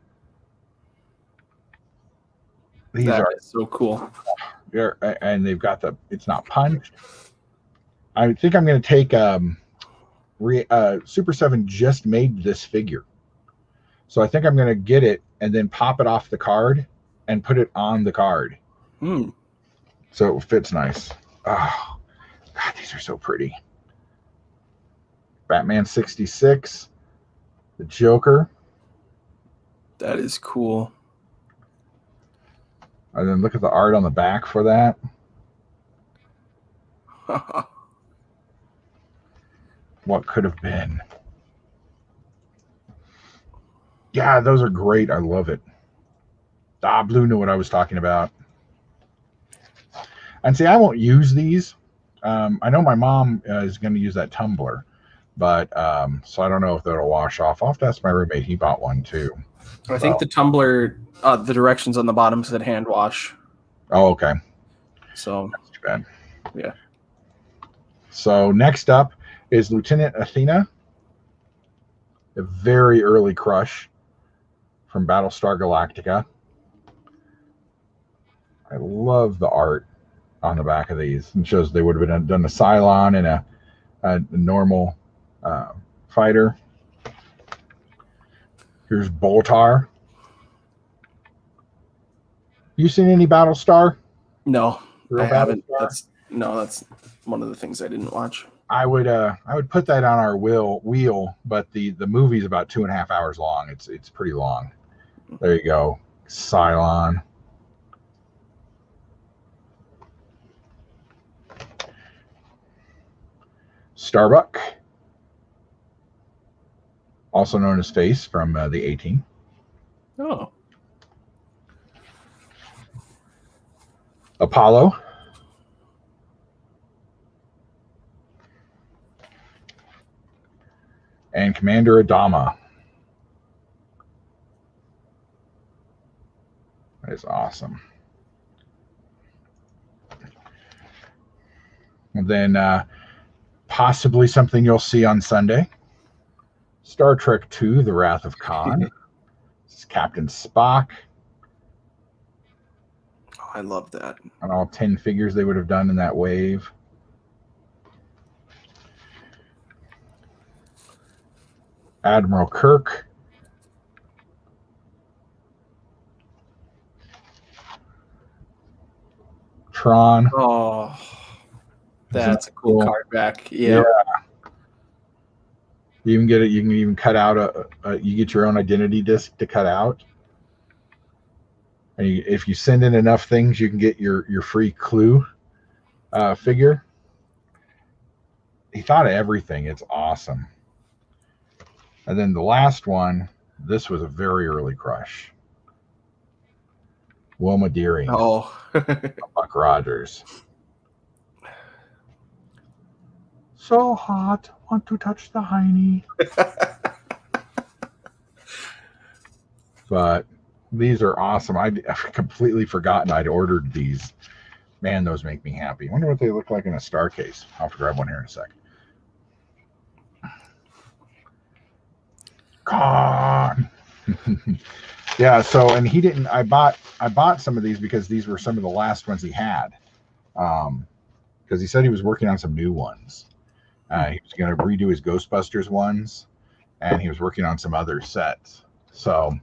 These are so cool. And they've got it's not punched. I think I'm going to take Super 7 just made this figure. So I think I'm going to get it and then pop it off the card and put it on the card. So it fits nice. Oh, God, these are so pretty. Batman 66. The Joker. That is cool. And then look at the art on the back for that. What could have been? Yeah, those are great. I love it. Blue knew what I was talking about. And see, I won't use these. I know my mom is going to use that tumbler, but so I don't know if that'll wash off. I'll have to ask my roommate. He bought one too. I think the tumbler, the directions on the bottom said hand wash. Oh, okay. So that's too bad. Yeah. So next up is Lieutenant Athena, a very early crush from Battlestar Galactica. I love the art on the back of these. It shows they would have been done a Cylon and a normal fighter. Here's Boltar. You seen any Battlestar? No, I haven't. That's one of the things I didn't watch. I would put that on our wheel, but the movie's about 2.5 hours long. It's pretty long. There you go. Cylon. Starbuck, also known as Face from the A-Team. Oh. Apollo. And Commander Adama. That is awesome. And then possibly something you'll see on Sunday. Star Trek II, The Wrath of Khan. This is Captain Spock. Oh, I love that. And all 10 figures they would have done in that wave. Admiral Kirk. Tron. Oh, that's a cool card back. Yeah. You can get it. You can even cut out you get your own identity disc to cut out. And if you send in enough things, you can get your free Clue figure. He thought of everything. It's awesome. And then the last one, this was a very early crush. Wilma Deering. Oh. Buck Rogers. So hot. Want to touch the hiney. But these are awesome. I've completely forgotten I'd ordered these. Man, those make me happy. I wonder what they look like in a star case. I'll have to grab one here in a second. Gone. Yeah, so and he didn't I bought some of these because these were some of the last ones he had. Because he said he was working on some new ones. He was going to redo his Ghostbusters ones, and he was working on some other sets. So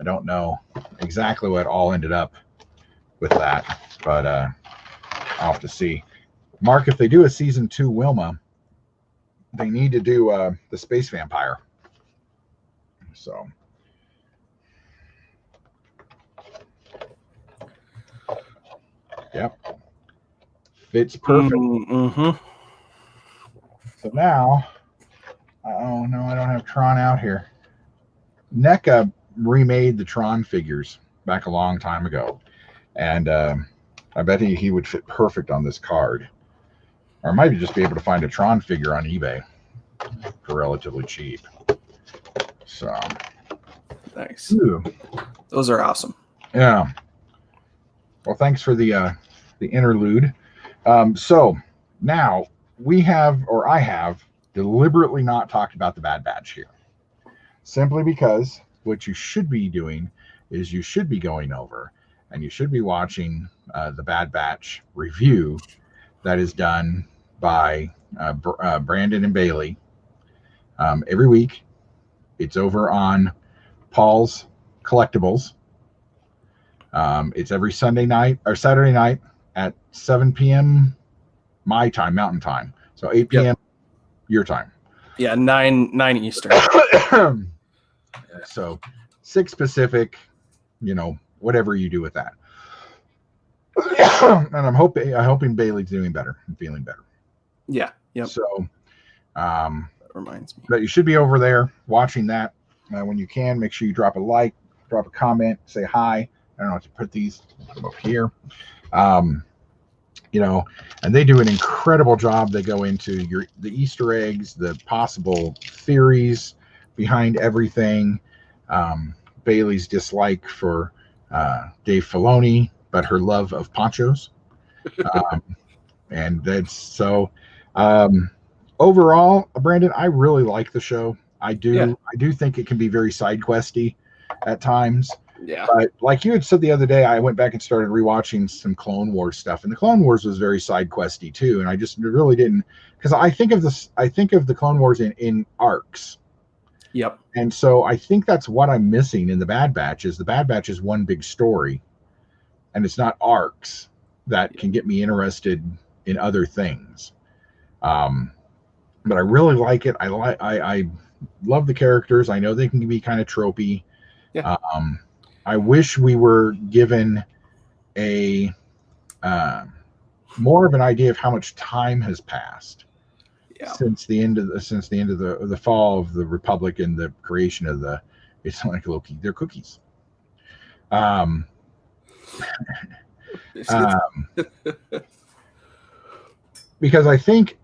I don't know exactly what all ended up with that, but I'll have to see. Mark, if they do a season 2 Wilma, they need to do the Space Vampire. So yep, fits perfect. Mm-hmm. So now, oh no, I don't have Tron out here. NECA remade the Tron figures back a long time ago, and I bet he would fit perfect on this card. Or I might just be able to find a Tron figure on eBay for relatively cheap. So nice. Ooh. Those are awesome. Yeah. Well, thanks for the interlude. So now I have deliberately not talked about the Bad Batch here, simply because what you should be doing is you should be going over and you should be watching the Bad Batch review that is done by Brandon and Bailey every week. It's over on Paul's Collectibles. It's every Sunday night or Saturday night at 7 p.m. my time, Mountain Time. So 8 p.m. Yep. Your time. Yeah, 9 Eastern. So 6 Pacific, whatever you do with that. And I'm hoping Bailey's doing better and feeling better. Yeah. Yep. So that reminds me. But you should be over there watching that when you can. Make sure you drop a like, drop a comment, say hi. I don't know how to put these up here. And they do an incredible job. They go into the Easter eggs, the possible theories behind everything. Bailey's dislike for Dave Filoni, but her love of ponchos. And that's so overall, Brandon, I really like the show. I do think it can be very side questy at times. Yeah. But like you had said the other day, I went back and started rewatching some Clone Wars stuff, and the Clone Wars was very side questy too. And I just really didn't, because I think of the Clone Wars in arcs. Yep. And so I think that's what I'm missing in the Bad Batch is the Bad Batch is one big story, and it's not arcs that can get me interested in other things. But I really like it. I love the characters. I know they can be kind of tropey. Yeah. I wish we were given a more of an idea of how much time has passed since the end of the fall of the Republic and the creation of it's like Loki. They're cookies. Because I think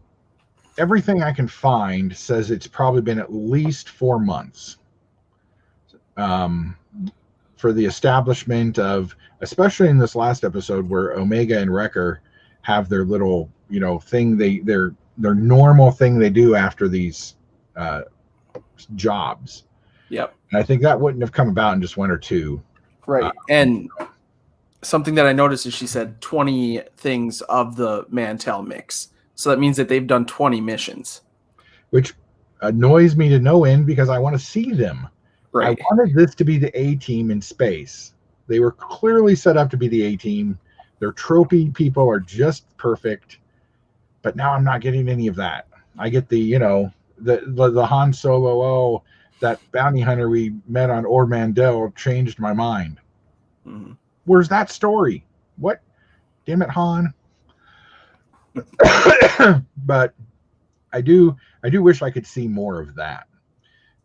everything I can find says it's probably been at least 4 months. For the establishment of, especially in this last episode where Omega and Wrecker have their little, thing their normal thing they do after these jobs. Yep. And I think that wouldn't have come about in just one or two. Right. And something that I noticed is she said 20 things of the Mantel mix. So that means that they've done 20 missions. Which annoys me to no end because I want to see them. Right. I wanted this to be the A-team in space. They were clearly set up to be the A-team. Their trophy people are just perfect. But now I'm not getting any of that. I get the Han Solo, that bounty hunter we met on Ord Mantell changed my mind. Mm-hmm. Where's that story? What? Damn it, Han. But I do wish I could see more of that.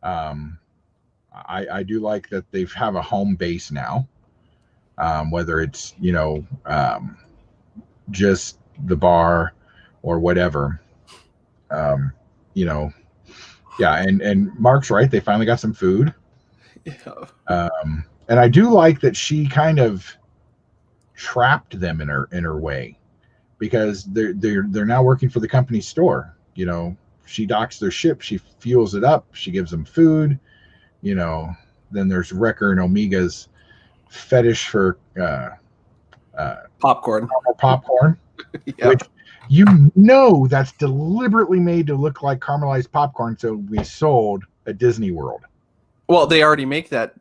I do like that they have a home base now. Whether it's just the bar or whatever. Yeah, and Mark's right. They finally got some food. Yeah. And I do like that she kind of trapped them in her way, because they're now working for the company store. She docks their ship, she fuels it up, she gives them food. Then there's Wrecker and Omega's fetish for popcorn, yeah. Which that's deliberately made to look like caramelized popcorn so we sold at Disney World. Well, they already make that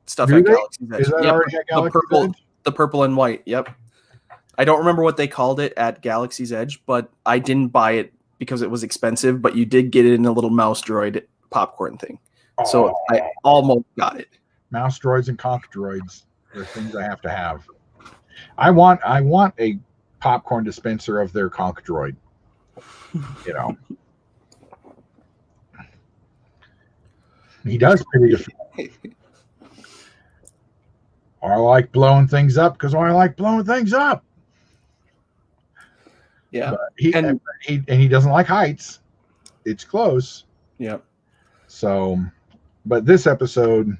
stuff at Galaxy's Edge. Is that already at Galaxy's Edge? The purple and white. Yep. I don't remember what they called it at Galaxy's Edge, but I didn't buy it because it was expensive. But you did get it in a little mouse droid popcorn thing, so I almost got it. Mouse droids and conch droids are things I have to have. I want a popcorn dispenser of their conch droid. He does pretty good. I like blowing things up because I like blowing things up. Yeah, but he doesn't like heights. It's close. Yeah. So, but this episode,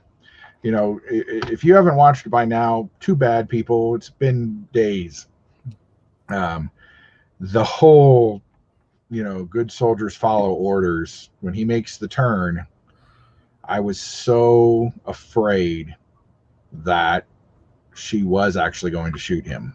if you haven't watched it by now, too bad, people. It's been days. The whole, good soldiers follow orders. When he makes the turn, I was so afraid that she was actually going to shoot him.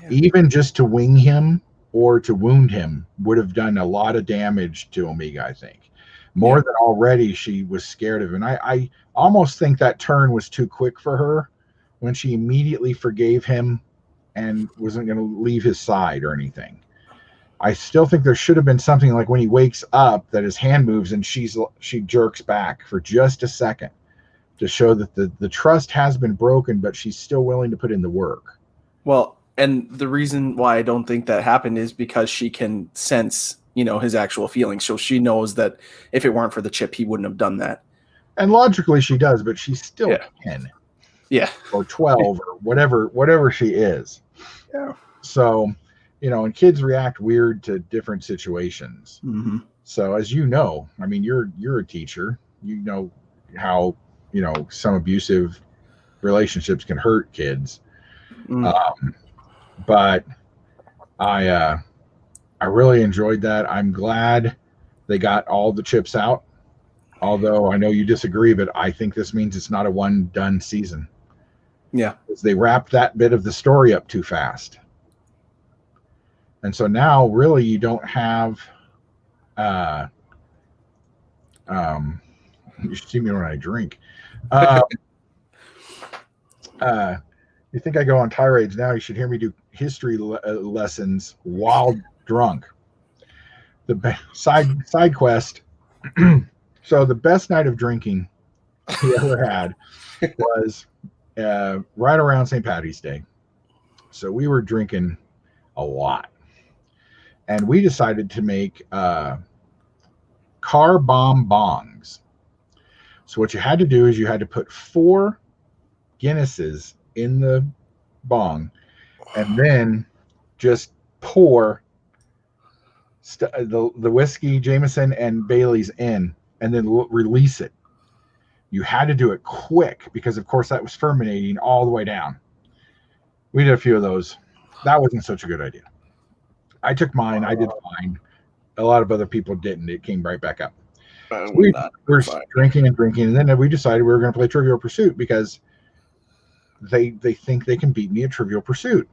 Yeah. Even just to wing him or to wound him would have done a lot of damage to Omega, I think. More than already she was scared of him. And I almost think that turn was too quick for her when she immediately forgave him and wasn't going to leave his side or anything. I still think there should have been something like when he wakes up that his hand moves and she jerks back for just a second to show that the trust has been broken, but she's still willing to put in the work. Well, and the reason why I don't think that happened is because she can sense, his actual feelings. So she knows that if it weren't for the chip, he wouldn't have done that. And logically she does, but she's still 10. Yeah. Or 12 or whatever she is. Yeah. So, and kids react weird to different situations. Mm-hmm. So as you're a teacher, how, some abusive relationships can hurt kids. Mm. But I really enjoyed that. I'm glad they got all the chips out. Although I know you disagree, but I think this means it's not a one done season. Yeah. Because they wrapped that bit of the story up too fast. And so now really you don't have you should see me when I drink. You think I go on tirades now? You should hear me do history lessons while drunk. The side quest. So the best night of drinking we ever had was right around St. Paddy's Day. So we were drinking a lot, and we decided to make car bomb bongs. So what you had to do is you had to put 4 Guinnesses in the bong and then just pour the whiskey, Jameson, and Bailey's in, and then release it. You had to do it quick because, of course, that was fermenting all the way down. We did a few of those. That wasn't such a good idea. I took mine. I did fine. A lot of other people didn't. It came right back up. So we're drinking and drinking, and then we decided we were going to play Trivial Pursuit because they think they can beat me at Trivial Pursuit.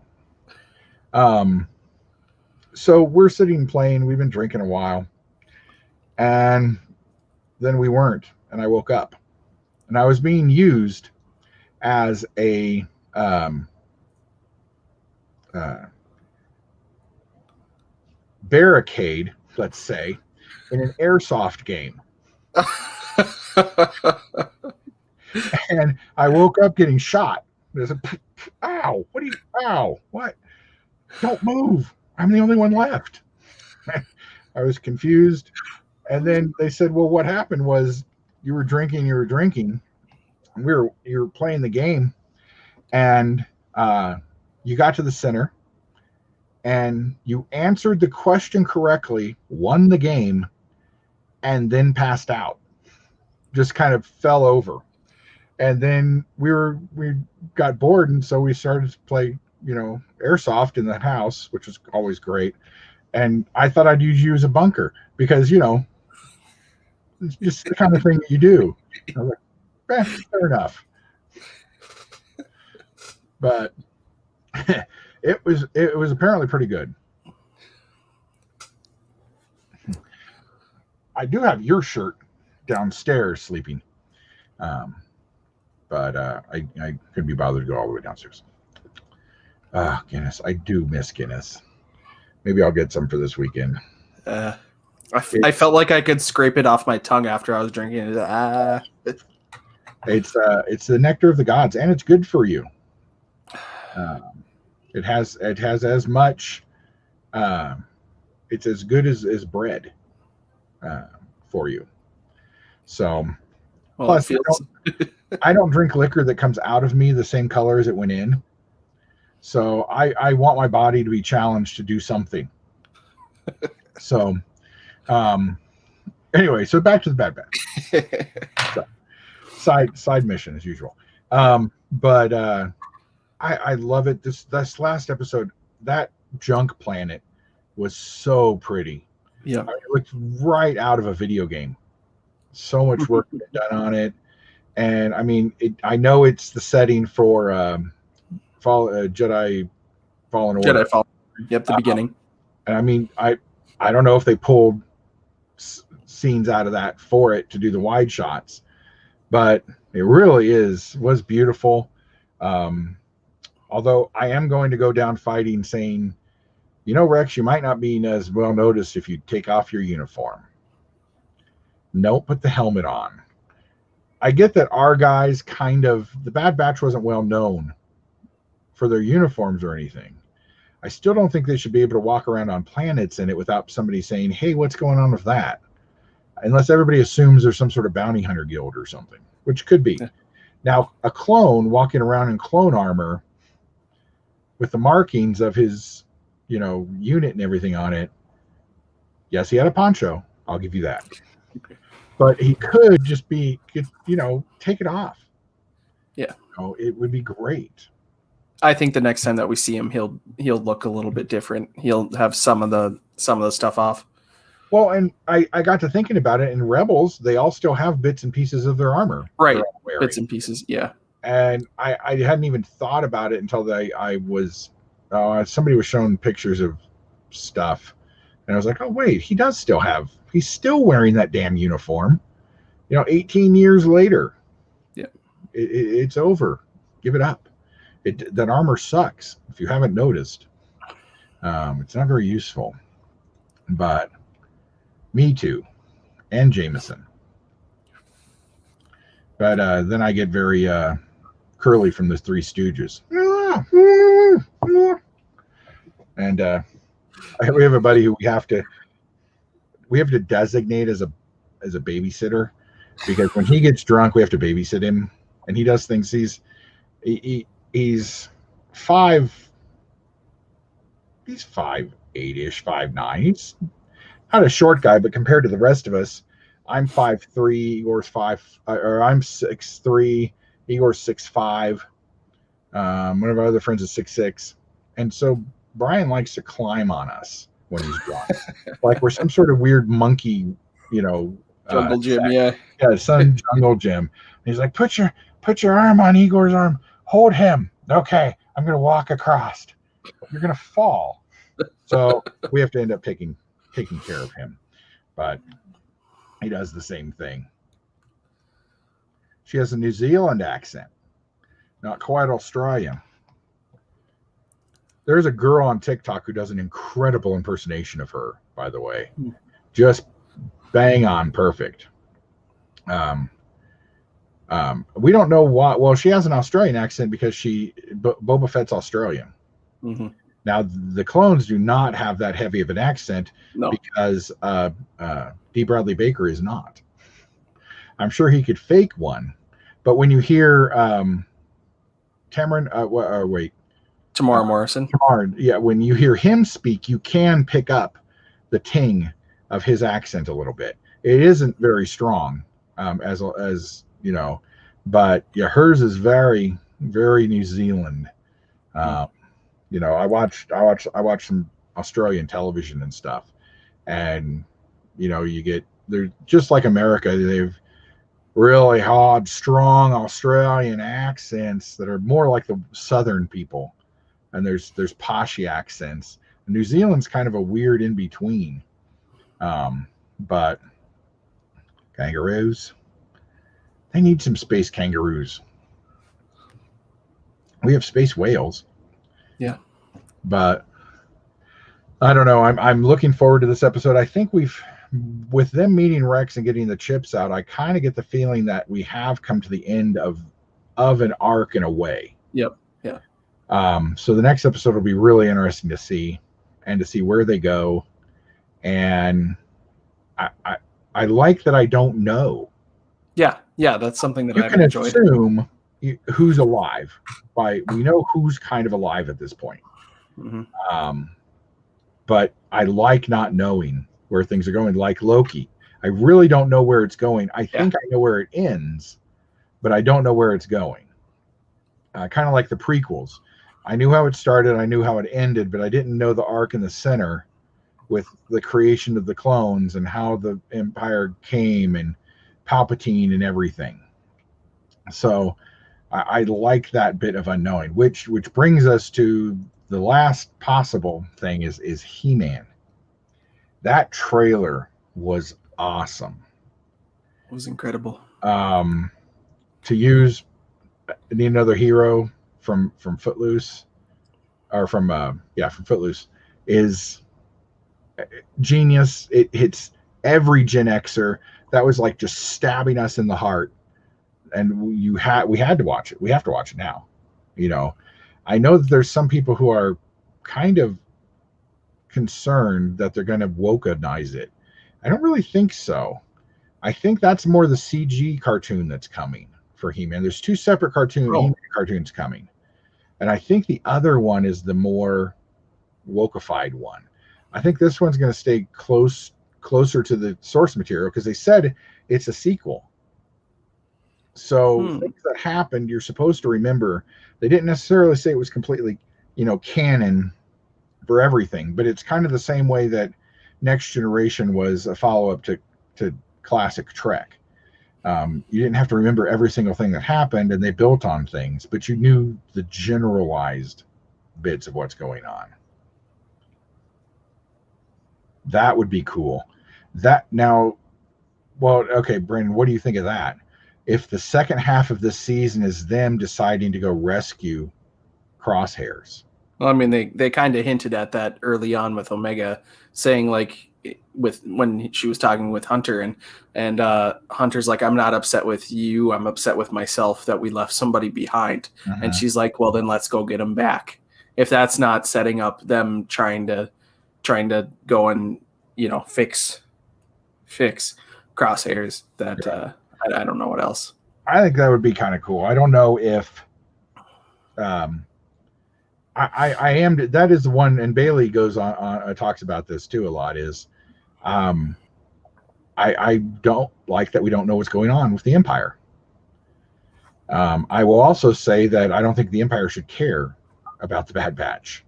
So we're sitting playing. We've been drinking a while, and then we weren't. And I woke up, and I was being used as a barricade, let's say, in an airsoft game. And I woke up getting shot. There's a ow, what do you ow, what? Don't move. I'm the only one left. I was confused. And then they said, well, what happened was you were drinking. You were playing the game, and you got to the center and you answered the question correctly, won the game, and then passed out. Just kind of fell over. And then we got bored, and so we started to play, airsoft in the house, which was always great. And I thought I'd use you as a bunker because, it's just the kind of thing that you do. I was like, fair enough. But it was apparently pretty good. I do have your shirt downstairs sleeping. But I couldn't be bothered to go all the way downstairs. Guinness. I do miss Guinness. Maybe I'll get some for this weekend. I felt like I could scrape it off my tongue after I was drinking it. It's the nectar of the gods, and it's good for you. It has as much. It's as good as bread for you. So, well, plus, I don't drink liquor that comes out of me the same color as it went in. So I want my body to be challenged to do something. So, anyway, so back to the bad batch. So, side mission as usual. But I love it. This last episode, that junk planet was so pretty. Yeah, it looked right out of a video game. So much work done on it. And I mean, I know it's the setting for Jedi Fallen Order. Jedi Fallen. Yep, the beginning. And I mean, I don't know if they pulled scenes out of that for it to do the wide shots, but it really was beautiful. Although I am going to go down fighting saying, Rex, you might not be as well noticed if you take off your uniform. No, put the helmet on. I get that our guys the Bad Batch wasn't well known for their uniforms or anything. I still don't think they should be able to walk around on planets in it without somebody saying, hey, what's going on with that? Unless everybody assumes there's some sort of bounty hunter guild or something, which could be. Yeah. Now, a clone walking around in clone armor with the markings of his, unit and everything on it. Yes, he had a poncho. I'll give you that. But he could just be, take it off. Yeah. It would be great. I think the next time that we see him, he'll look a little bit different. He'll have some of the stuff off. Well, and I got to thinking about it. In Rebels, they all still have bits and pieces of their armor. Right. Bits and pieces, yeah. And I hadn't even thought about it until somebody was showing pictures of stuff. And I was like, oh, wait, he's still wearing that damn uniform. 18 years later. Yeah. It's over. Give it up. That armor sucks, if you haven't noticed. It's not very useful. But me too. And Jameson. But then I get very curly from the Three Stooges. And we have a buddy who we have to designate as a babysitter, because when he gets drunk, we have to babysit him, and he does things. He's 5'8" ish, 5'9". He's not a short guy, but compared to the rest of us, I'm 5'3", Igor's I'm 6'3", Igor's 6'5". One of our other friends is 6'6", and so Brian likes to climb on us when he's drunk. Like we're some sort of weird monkey, jungle gym, yeah, son jungle gym. And he's like, put your arm on Igor's arm, hold him. Okay, I'm gonna walk across. You're gonna fall. So we have to end up taking care of him, but he does the same thing. She has a New Zealand accent, not quite Australian. There's a girl on TikTok who does an incredible impersonation of her, by the way. Just bang on perfect. We don't know why. Well, she has an Australian accent because Boba Fett's Australian. Mm-hmm. Now, the clones do not have that heavy of an accent because D. Bradley Baker is not. I'm sure he could fake one, but when you hear Tamara Morrison. When you hear him speak, you can pick up the ting of his accent a little bit. It isn't very strong, as but hers is very, very New Zealand. I watched some Australian television and stuff, and they're just like America. They've really hard, strong Australian accents that are more like the Southern people, and there's poshy accents. New Zealand's kind of a weird in between, but kangaroos. They need some space kangaroos. We have space whales. Yeah. But I don't know. I'm looking forward to this episode. I think with them meeting Rex and getting the chips out, I kind of get the feeling that we have come to the end of an arc in a way. Yep. Yeah. So the next episode will be really interesting to see where they go. And I like that I don't know. Yeah, that's something that you I've can enjoyed. Assume who's alive. We know who's kind of alive at this point. Mm-hmm. But I like not knowing where things are going. Like Loki, I really don't know where it's going. I think I know where it ends, but I don't know where it's going. Kind of like the prequels. I knew how it started, I knew how it ended, but I didn't know the arc in the center with the creation of the clones and how the Empire came and Palpatine and everything. So I like that bit of unknowing, which brings us to the last possible thing is He-Man. That trailer was awesome. It was incredible. To use another hero from Footloose, or from Footloose, is genius. It hits every Gen Xer. That was like just stabbing us in the heart. And we had to watch it. We have to watch it now. I know that there's some people who are kind of concerned that they're going to wokanize it. I don't really think so. I think that's more the CG cartoon that's coming for He-Man. There's two separate He-Man cartoons coming. And I think the other one is the more wokified one. I think this one's going to stay closer to the source material because they said it's a sequel. So things that happened, you're supposed to remember. They didn't necessarily say it was completely, canon for everything, but it's kind of the same way that Next Generation was a follow-up to classic Trek. You didn't have to remember every single thing that happened, and they built on things, but you knew the generalized bits of what's going on. That would be cool. Brandon, what do you think of that? If the second half of this season is them deciding to go rescue Crosshairs. Well, I mean, they kind of hinted at that early on with Omega, saying when she was talking with Hunter and Hunter's like, I'm not upset with you. I'm upset with myself that we left somebody behind. Uh-huh. And she's like, well, then let's go get him back. If that's not setting up them trying to go and, fix Crosshairs, that I don't know what else. I think that would be kind of cool. I don't know if I am. That is the one, and Bailey goes on talks about this too a lot. Is I don't like that we don't know what's going on with the Empire. I will also say that I don't think the Empire should care about the Bad Batch.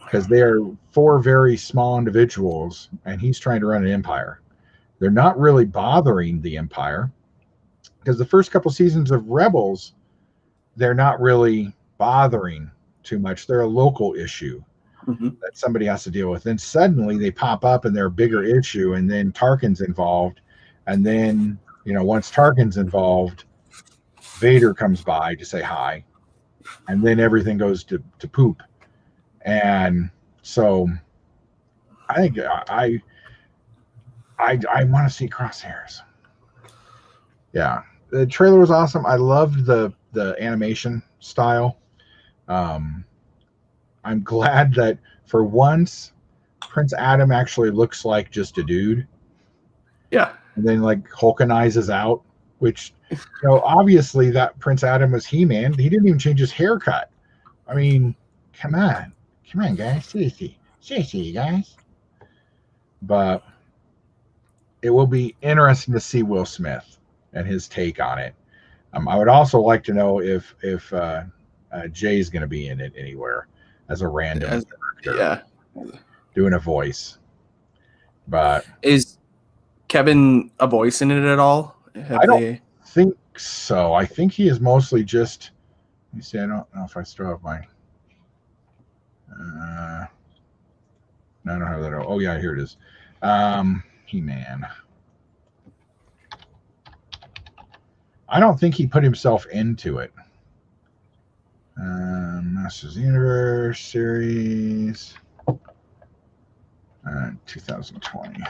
because they are four very small individuals, and he's trying to run an empire. They're not really bothering the empire because the first couple seasons of Rebels, they're not really bothering too much. They're a local issue that somebody has to deal with. Then suddenly they pop up and they're a bigger issue, and then Tarkin's involved. And then, once Tarkin's involved, Vader comes by to say hi. And then everything goes to poop. And so I think I want to see Crosshairs. Yeah. The trailer was awesome. I loved the animation style. I'm glad that for once Prince Adam actually looks like just a dude. Yeah. And then like Hulkanizes out, which obviously that Prince Adam was He-Man. He didn't even change his haircut. I mean, come on guys, seriously guys. But it will be interesting to see Will Smith and his take on it. I would also like to know if Jay's going to be in it anywhere as a random character, doing a voice. But is Kevin a voice in it at all? I don't think so. I think he is mostly just. Let me see. I don't know if I still have my. No, I don't have that. Oh yeah, here it is. He-Man. I don't think he put himself into it. Masters of the Universe series. 2020.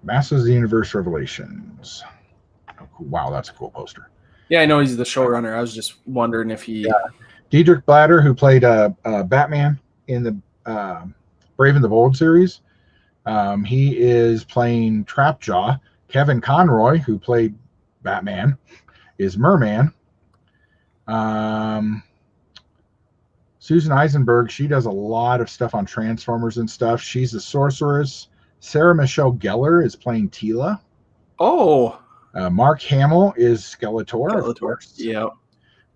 Masters of the Universe Revelations. Oh, cool. Wow, that's a cool poster. Yeah, I know he's the showrunner. I was just wondering if he. Yeah. Diedrich Blatter, who played Batman in the Brave and the Bold series, he is playing Trapjaw. Kevin Conroy, who played Batman, is Merman. Susan Eisenberg, she does a lot of stuff on Transformers and stuff. She's the Sorceress. Sarah Michelle Gellar is playing Teela. Oh. Mark Hamill is Skeletor. Yeah.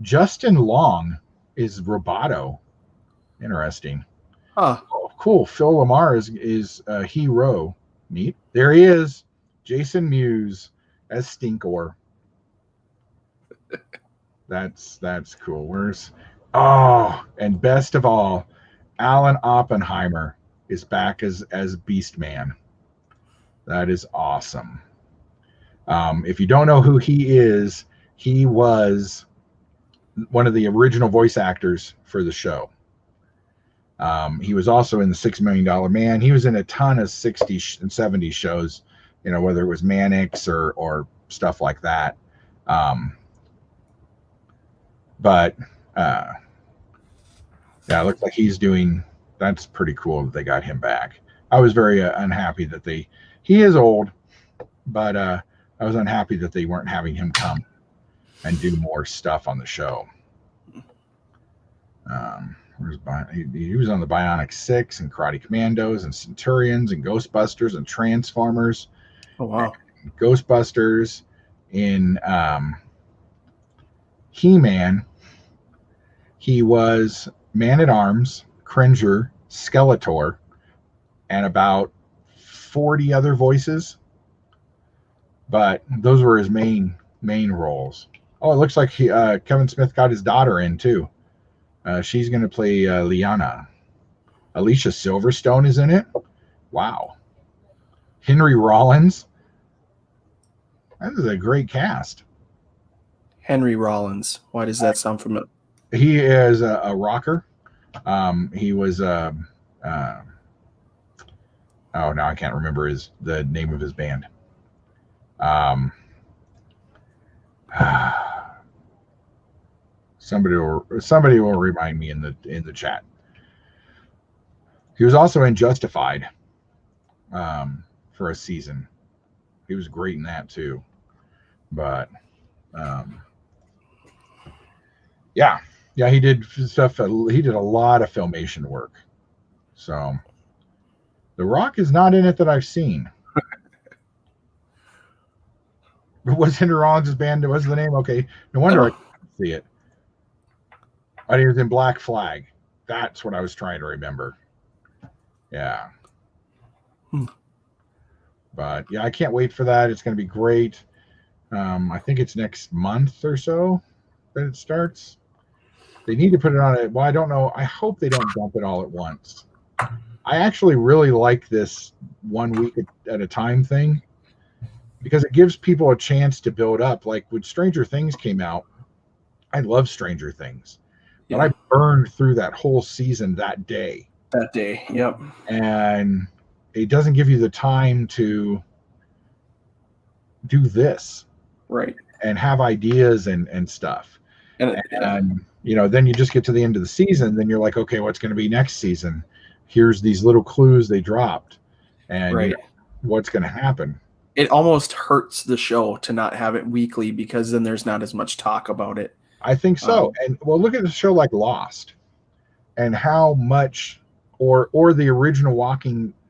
Justin Long is Roboto. Interesting. Huh. Oh, cool. Phil Lamar is Hero. Neat. There he is. Jason Mewes as Stinkor. That's cool. And best of all, Alan Oppenheimer is back as Beastman. That is awesome. If you don't know who he is, he was one of the original voice actors for the show. He was also in the $6 Million Man. He was in a ton of 60s and 70s shows, whether it was Mannix or stuff like that. But it looks like he's doing. That's pretty cool that they got him back. I was very unhappy that he is old, but I was unhappy that they weren't having him come and do more stuff on the show. He was on the Bionic 6 and Karate Commandos and Centurions and Ghostbusters and Transformers. Oh, wow. Ghostbusters in He-Man. He was Man-at-Arms, Cringer, Skeletor, and about 40 other voices. But those were his main roles. Oh, it looks like Kevin Smith got his daughter in too. She's going to play Liana. Alicia Silverstone is in it. Wow. Henry Rollins. That is a great cast. Henry Rollins. Why does that sound familiar? He is a rocker. He was now I can't remember the name of his band. Somebody will remind me in the chat. He was also in Justified for a season. He was great in that too. But he did stuff. He did a lot of filmation work. So The Rock is not in it that I've seen. Was Henry Rollins' band? Was the name? Okay, no wonder I couldn't see it. he was in Black Flag. That's what I was trying to remember. Yeah. But yeah, I can't wait for that. It's going to be great. I think it's next month or so that it starts. They need to put it on it. Well, I don't know. I hope they don't dump it all at once. I actually really like this 1 week at a time thing because it gives people a chance to build up. Like when Stranger Things came out, I love Stranger Things, but I burned through that whole season that day. That day, yep. And it doesn't give you the time to do this, right, and have ideas and stuff. And you know, then you just get to the end of the season, then you're like, okay, what's going to be next season? Here's these little clues they dropped, and you know, what's going to happen. It almost hurts the show to not have it weekly because then there's not as much talk about it. I think so. And well, look at a show like Lost and how much, or the original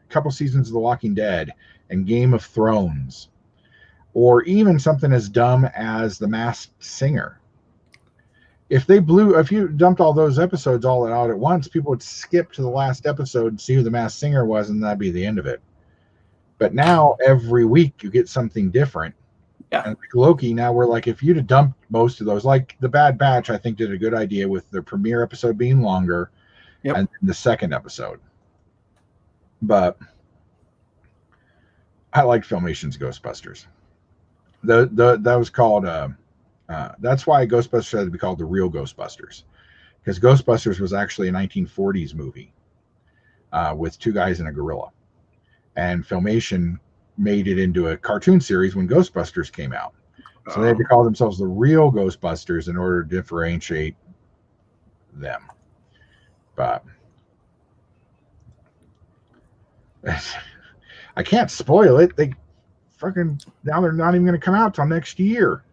couple seasons of The Walking Dead and Game of Thrones, or even something as dumb as The Masked Singer. If you dumped all those episodes all out at once, people would skip to the last episode and see who the Masked Singer was, and that'd be the end of it. But now every week you get something different. Yeah. And like Loki, now we're like, if you'd have dumped most of those, like The Bad Batch, I think did a good idea with the premiere episode being longer, and the second episode. But I liked Filmation's Ghostbusters. That was called. That's why Ghostbusters had to be called The Real Ghostbusters, because Ghostbusters was actually a 1940s movie with two guys and a gorilla, and Filmation made it into a cartoon series when Ghostbusters came out. So they had to call themselves The Real Ghostbusters in order to differentiate them. But I can't spoil it. They fucking, now they're not even going to come out till next year.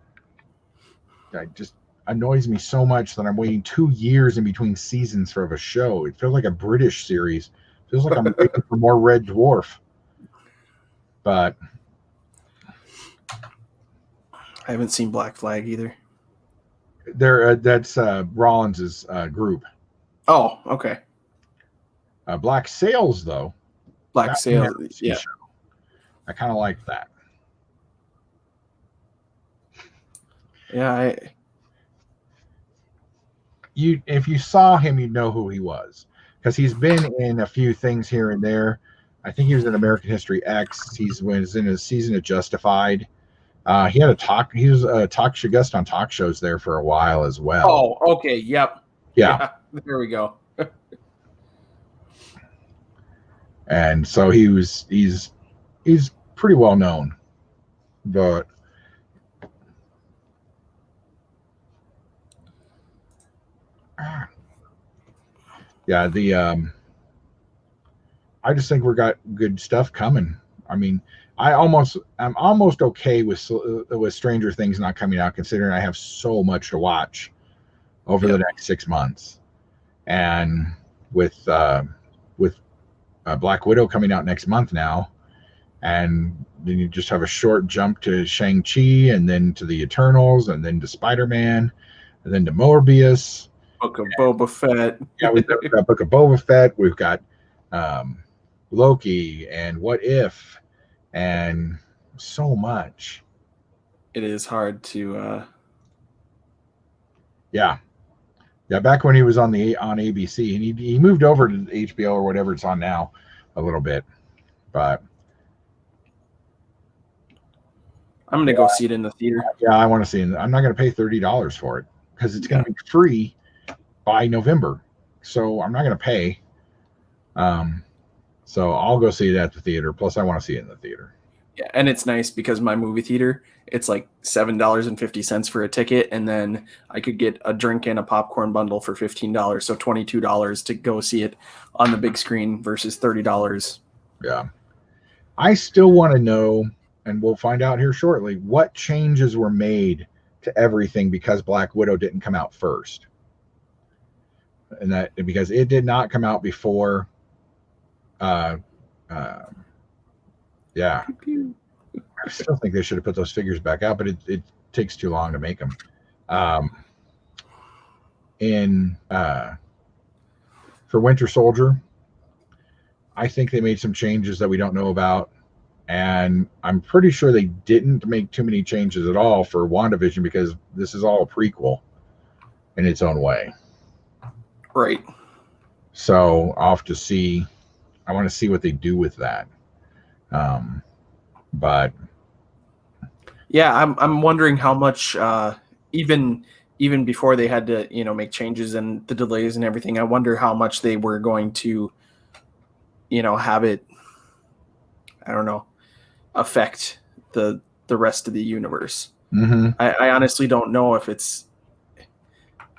That just annoys me so much that I'm waiting 2 years in between seasons for a show. It feels like a British series. It feels like I'm waiting for more Red Dwarf. But I haven't seen Black Flag either. That's Rollins's group. Oh, okay. Black Sails, though. Black Sails, yeah. Show. I kind of like that. Yeah, if you saw him, you'd know who he was, because he's been in a few things here and there. I think he was in American History X. He was in a season of Justified. He was a talk show guest on talk shows there for a while as well. Oh, okay. Yep. Yeah. There we go. And so he's pretty well known, but yeah, I just think we got good stuff coming. I mean, I'm almost okay with Stranger Things not coming out, considering I have so much to watch over the next 6 months, and with Black Widow coming out next month now, and then you just have a short jump to Shang-Chi, and then to the Eternals, and then to Spider-Man, and then to Morbius. Book of Boba Fett. Yeah, we've got Book of Boba Fett. We've got Loki and What If, and so much. It is hard to. Yeah. Back when he was on ABC, and he moved over to HBO or whatever it's on now, a little bit, but I'm gonna go see it in the theater. Yeah, I want to see it. I'm not going to pay $30 for it because it's going to be free by November, so I'm not going to pay. So I'll go see it at the theater. Plus, I want to see it in the theater. Yeah, and it's nice because my movie theater, it's like $7.50 for a ticket, and then I could get a drink and a popcorn bundle for $15, so $22 to go see it on the big screen versus $30. Yeah. I still want to know, and we'll find out here shortly, what changes were made to everything because Black Widow didn't come out first. And that because it did not come out before yeah. I still think they should have put those figures back out, but it takes too long to make them. in for Winter Soldier. I think they made some changes that we don't know about. And I'm pretty sure they didn't make too many changes at all for WandaVision because this is all a prequel in its own way. Right. So I'll have to see. I want to see what they do with that. But yeah, I'm wondering how much even before they had to make changes and the delays and everything, I wonder how much they were going to have it, I don't know, affect the rest of the universe. mm-hmm. I honestly don't know if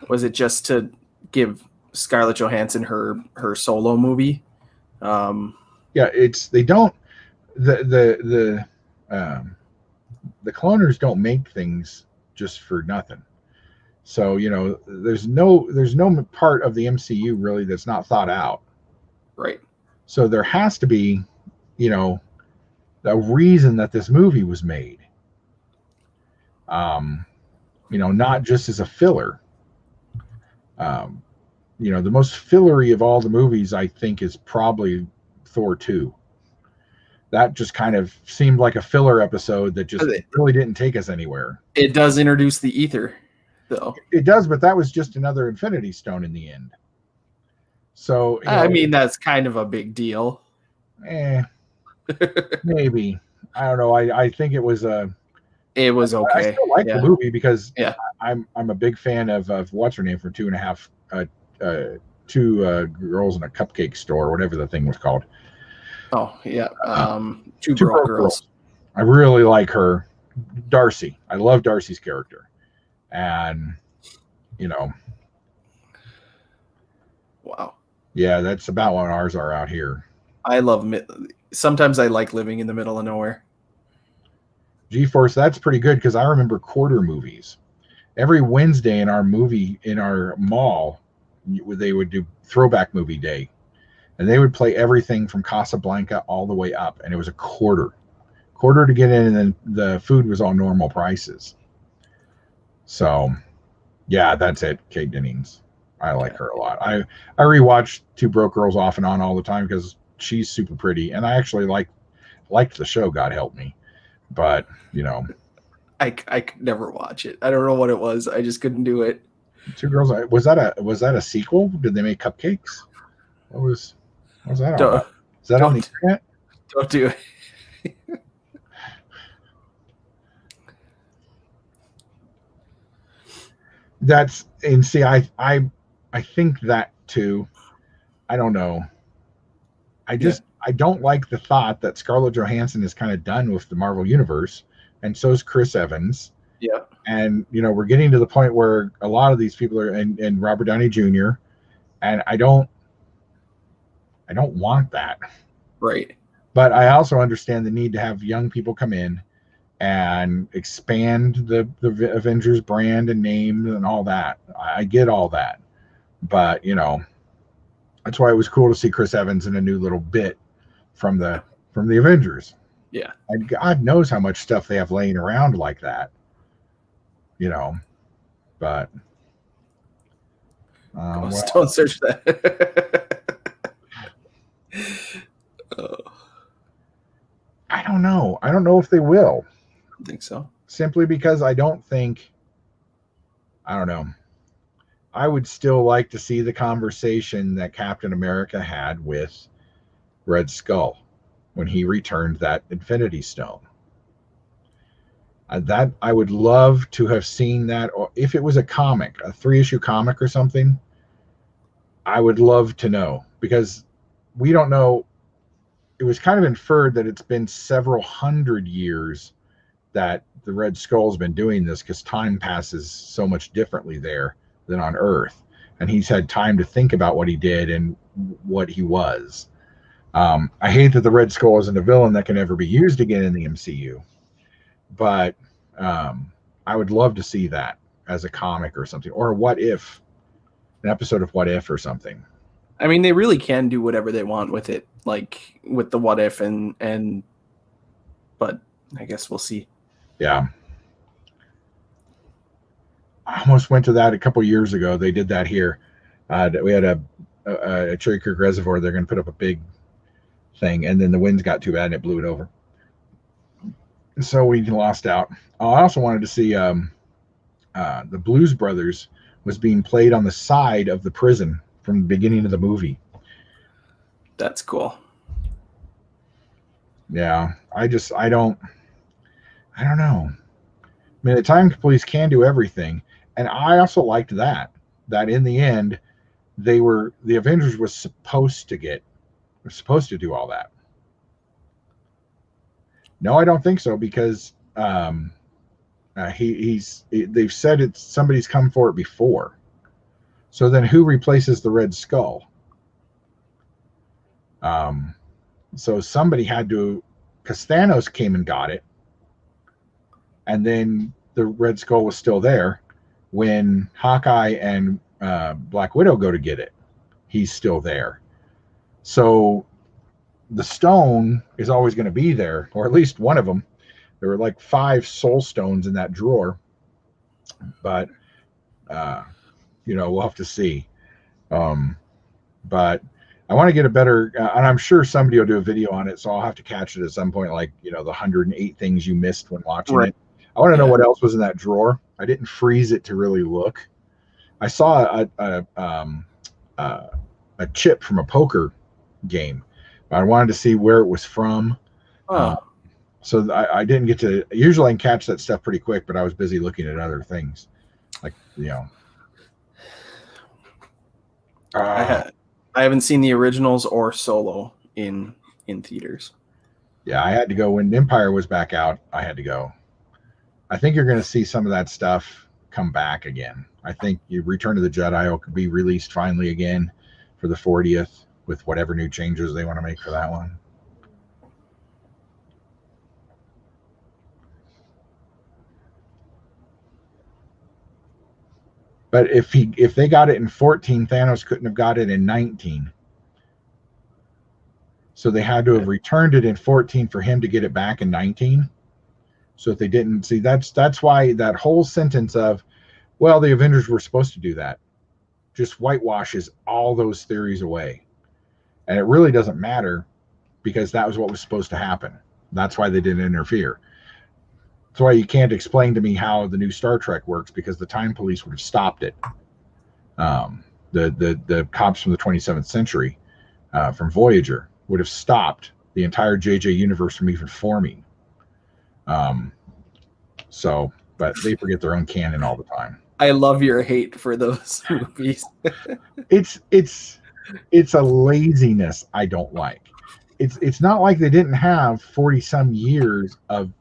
was it just to give Scarlett Johansson her solo movie. Yeah, they don't the cloners don't make things just for nothing. So there's no part of the MCU really that's not thought out. Right. So there has to be, a reason that this movie was made. Not just as a filler. The most fillery of all the movies, I think, is probably Thor 2. That just kind of seemed like a filler episode that just really didn't take us anywhere. It does introduce the ether, though. It does, but that was just another Infinity Stone in the end. So I mean, that's kind of a big deal. Maybe. I don't know. I think it was it was okay. I still like the movie because yeah. I'm a big fan of what's her name from 2.5 Two Girls in a Cupcake Store, whatever the thing was called. Oh yeah, Two Broke Girls. I really like her, Darcy. I love Darcy's character, and wow. Yeah, that's about what ours are out here. I love. Sometimes I like living in the middle of nowhere. G-Force, that's pretty good because I remember quarter movies. Every Wednesday in our mall, they would do throwback movie day, and they would play everything from Casablanca all the way up, and it was a quarter to get in, and then the food was all normal prices. So, yeah, that's it. Kate Dennings, I like her a lot. I rewatch Two Broke Girls off and on all the time because she's super pretty, and I actually liked the show. God help me, but I could never watch it. I don't know what it was. I just couldn't do it. Two Girls. Was that a sequel? Did they make cupcakes? What was that all about? Is that on the internet? Don't do it. I think that too. I don't know. I don't like the thought that Scarlett Johansson is kind of done with the Marvel Universe, and so is Chris Evans. Yeah. And we're getting to the point where a lot of these people are, and Robert Downey Jr. And I don't want that. Right. But I also understand the need to have young people come in and expand the Avengers brand and name and all that. I get all that. But, that's why it was cool to see Chris Evans in a new little bit from the Avengers. Yeah. And God knows how much stuff they have laying around like that. But don't search that. I don't know. I don't know if they will. I don't think so. Simply because I don't know. I would still like to see the conversation that Captain America had with Red Skull when he returned that Infinity Stone. That I would love to have seen that, or if it was a comic, a 3-issue comic or something, I would love to know, because we don't know. It was kind of inferred that it's been several hundred years that the Red Skull's been doing this, because time passes so much differently there than on Earth, and he's had time to think about what he did and what he was. I hate that the Red Skull isn't a villain that can ever be used again in the MCU. But I would love to see that as a comic or something, or an episode of What If or something. I mean, they really can do whatever they want with it, like with the What If but I guess we'll see. Yeah. I almost went to that a couple years ago. They did that here. We had a Cherry Creek Reservoir. They're going to put up a big thing, and then the winds got too bad and it blew it over. So we lost out. I also wanted to see the Blues Brothers was being played on the side of the prison from the beginning of the movie. That's cool. Yeah, I don't know. I mean, the time police can do everything, and I also liked that in the end, the Avengers was supposed to do all that. No, I don't think so, because they've said it's somebody's come for it before. So then who replaces the Red Skull? So somebody had to, because Thanos came and got it, and then the Red Skull was still there when Hawkeye and Black Widow go to get it. He's still there. So the stone is always going to be there, or at least one of them. There were like 5 soul stones in that drawer, but we'll have to see. But I want to get a better, and I'm sure somebody will do a video on it, so I'll have to catch it at some point, like the 108 things you missed when watching it. I want to know what else was in that drawer. I didn't freeze it to really look. I saw a chip from a poker game. I wanted to see where it was from. So I didn't get to. Usually I can catch that stuff pretty quick, but I was busy looking at other things, like I haven't seen the originals or Solo in theaters. Yeah, I had to go when Empire was back out. I had to go. I think you're going to see some of that stuff come back again. I think Return of the Jedi will be released finally again for the 40th with whatever new changes they want to make for that one. But if they got it in 14, Thanos couldn't have got it in 19. So they had to have returned it in 14 for him to get it back in 19. So if they didn't see, that's why that whole sentence of, well, the Avengers were supposed to do that, just whitewashes all those theories away. And it really doesn't matter, because that was what was supposed to happen. That's why they didn't interfere. That's why you can't explain to me how the new Star Trek works, because the time police would have stopped it. The cops from the 27th century from Voyager would have stopped the entire JJ universe from even forming. But they forget their own canon all the time. I love your hate for those movies. It's a laziness I don't like. It's not like they didn't have 40 some years of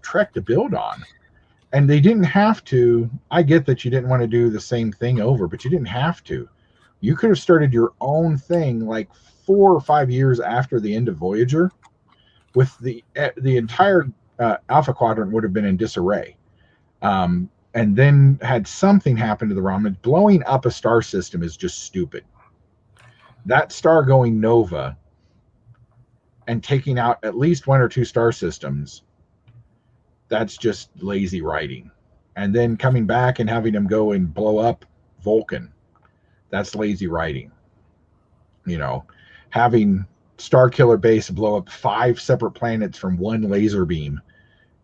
Trek to build on, and they didn't have to. I get that you didn't want to do the same thing over, but you didn't have to. You could have started your own thing like 4 or 5 years after the end of Voyager, with the entire Alpha Quadrant would have been in disarray, and then had something happen to the Romulans. Blowing up a star system is just stupid. That star going nova and taking out at least 1 or 2 star systems, that's just lazy writing. And then coming back and having them go and blow up Vulcan, that's lazy writing. Having Starkiller Base blow up 5 separate planets from 1 laser beam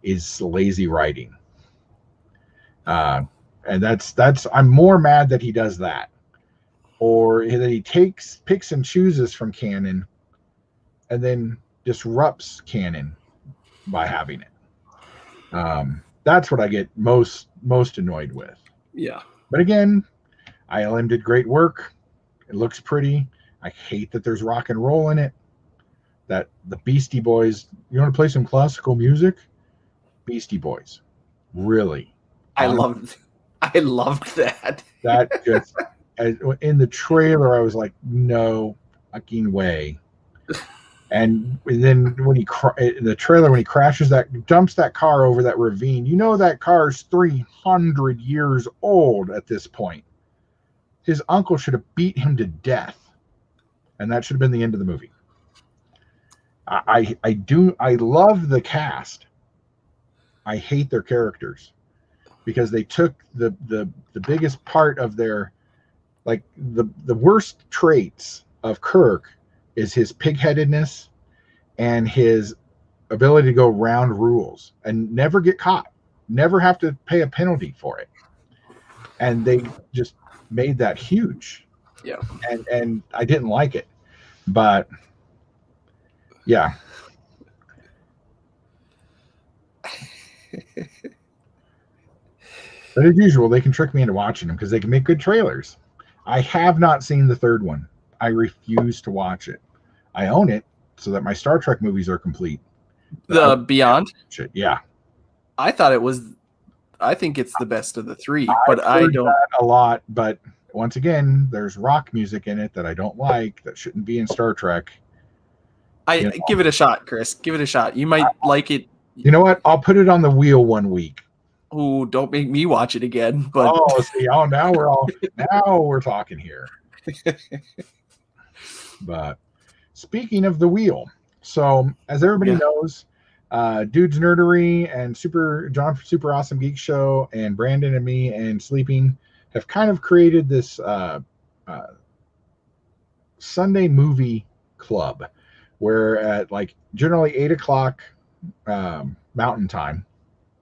is lazy writing. And that's I'm more mad that he does that, or that he picks and chooses from canon and then disrupts canon by having it. That's what I get most annoyed with. Yeah. But again, ILM did great work. It looks pretty. I hate that there's rock and roll in it. That the Beastie Boys, you want to play some classical music? Beastie Boys. Really? I loved that. That just, in the trailer, I was like, no fucking way. And then when in the trailer, when he crashes dumps that car over that ravine, that car's 300 years old at this point. His uncle should have beat him to death, and that should have been the end of the movie. I love the cast. I hate their characters. because they took the biggest part of their, like, the worst traits of Kirk is his pigheadedness and his ability to go round rules and never get caught, never have to pay a penalty for it. And they just made that huge. Yeah. And I didn't like it. But yeah. But as usual, they can trick me into watching them because they can make good trailers. I have not seen the third one. I refuse to watch it. I own it so that my Star Trek movies are complete. The Beyond? Yeah. I think it's the best of the three, but I don't. That a lot, but once again, there's rock music in it that I don't like, that shouldn't be in Star Trek. Give it a shot, Chris. Give it a shot. You might like it. You know what? I'll put it on the wheel one week. Oh, don't make me watch it again. But now we're talking here. But speaking of the wheel, so as everybody knows, Dude's Nerdery and John for Super Awesome Geek Show and Brandon and me and Sleeping have kind of created this Sunday movie club where at like generally 8:00 Mountain Time,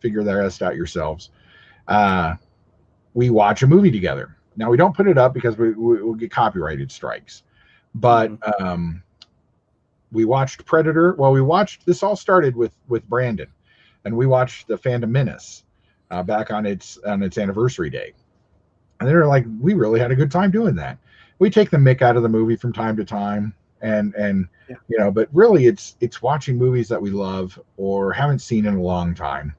figure the rest out yourselves, we watch a movie together. Now we don't put it up because we'll get copyrighted strikes, but we watched Predator. Well, this all started with Brandon, and we watched The Phantom Menace back on its anniversary day. And they're like, we really had a good time doing that. We take the mick out of the movie from time to time, and but really it's watching movies that we love or haven't seen in a long time.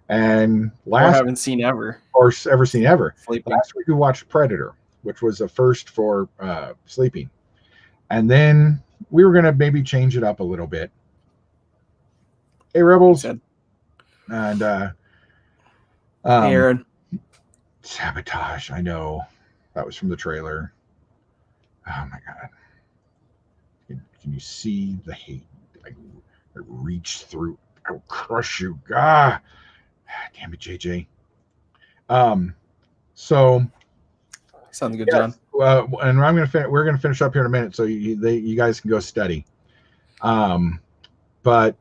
And haven't seen ever. Sleeping. Last week we watched Predator, which was a first for Sleeping. And then we were going to maybe change it up a little bit. Hey, Rebels. And Aaron. Sabotage. I know. That was from the trailer. Oh, my God. Can you see the hate? I reach through. I will crush you. God. Damn it, JJ. So sounds good, John. And we're gonna finish up here in a minute, so you guys can go steady. But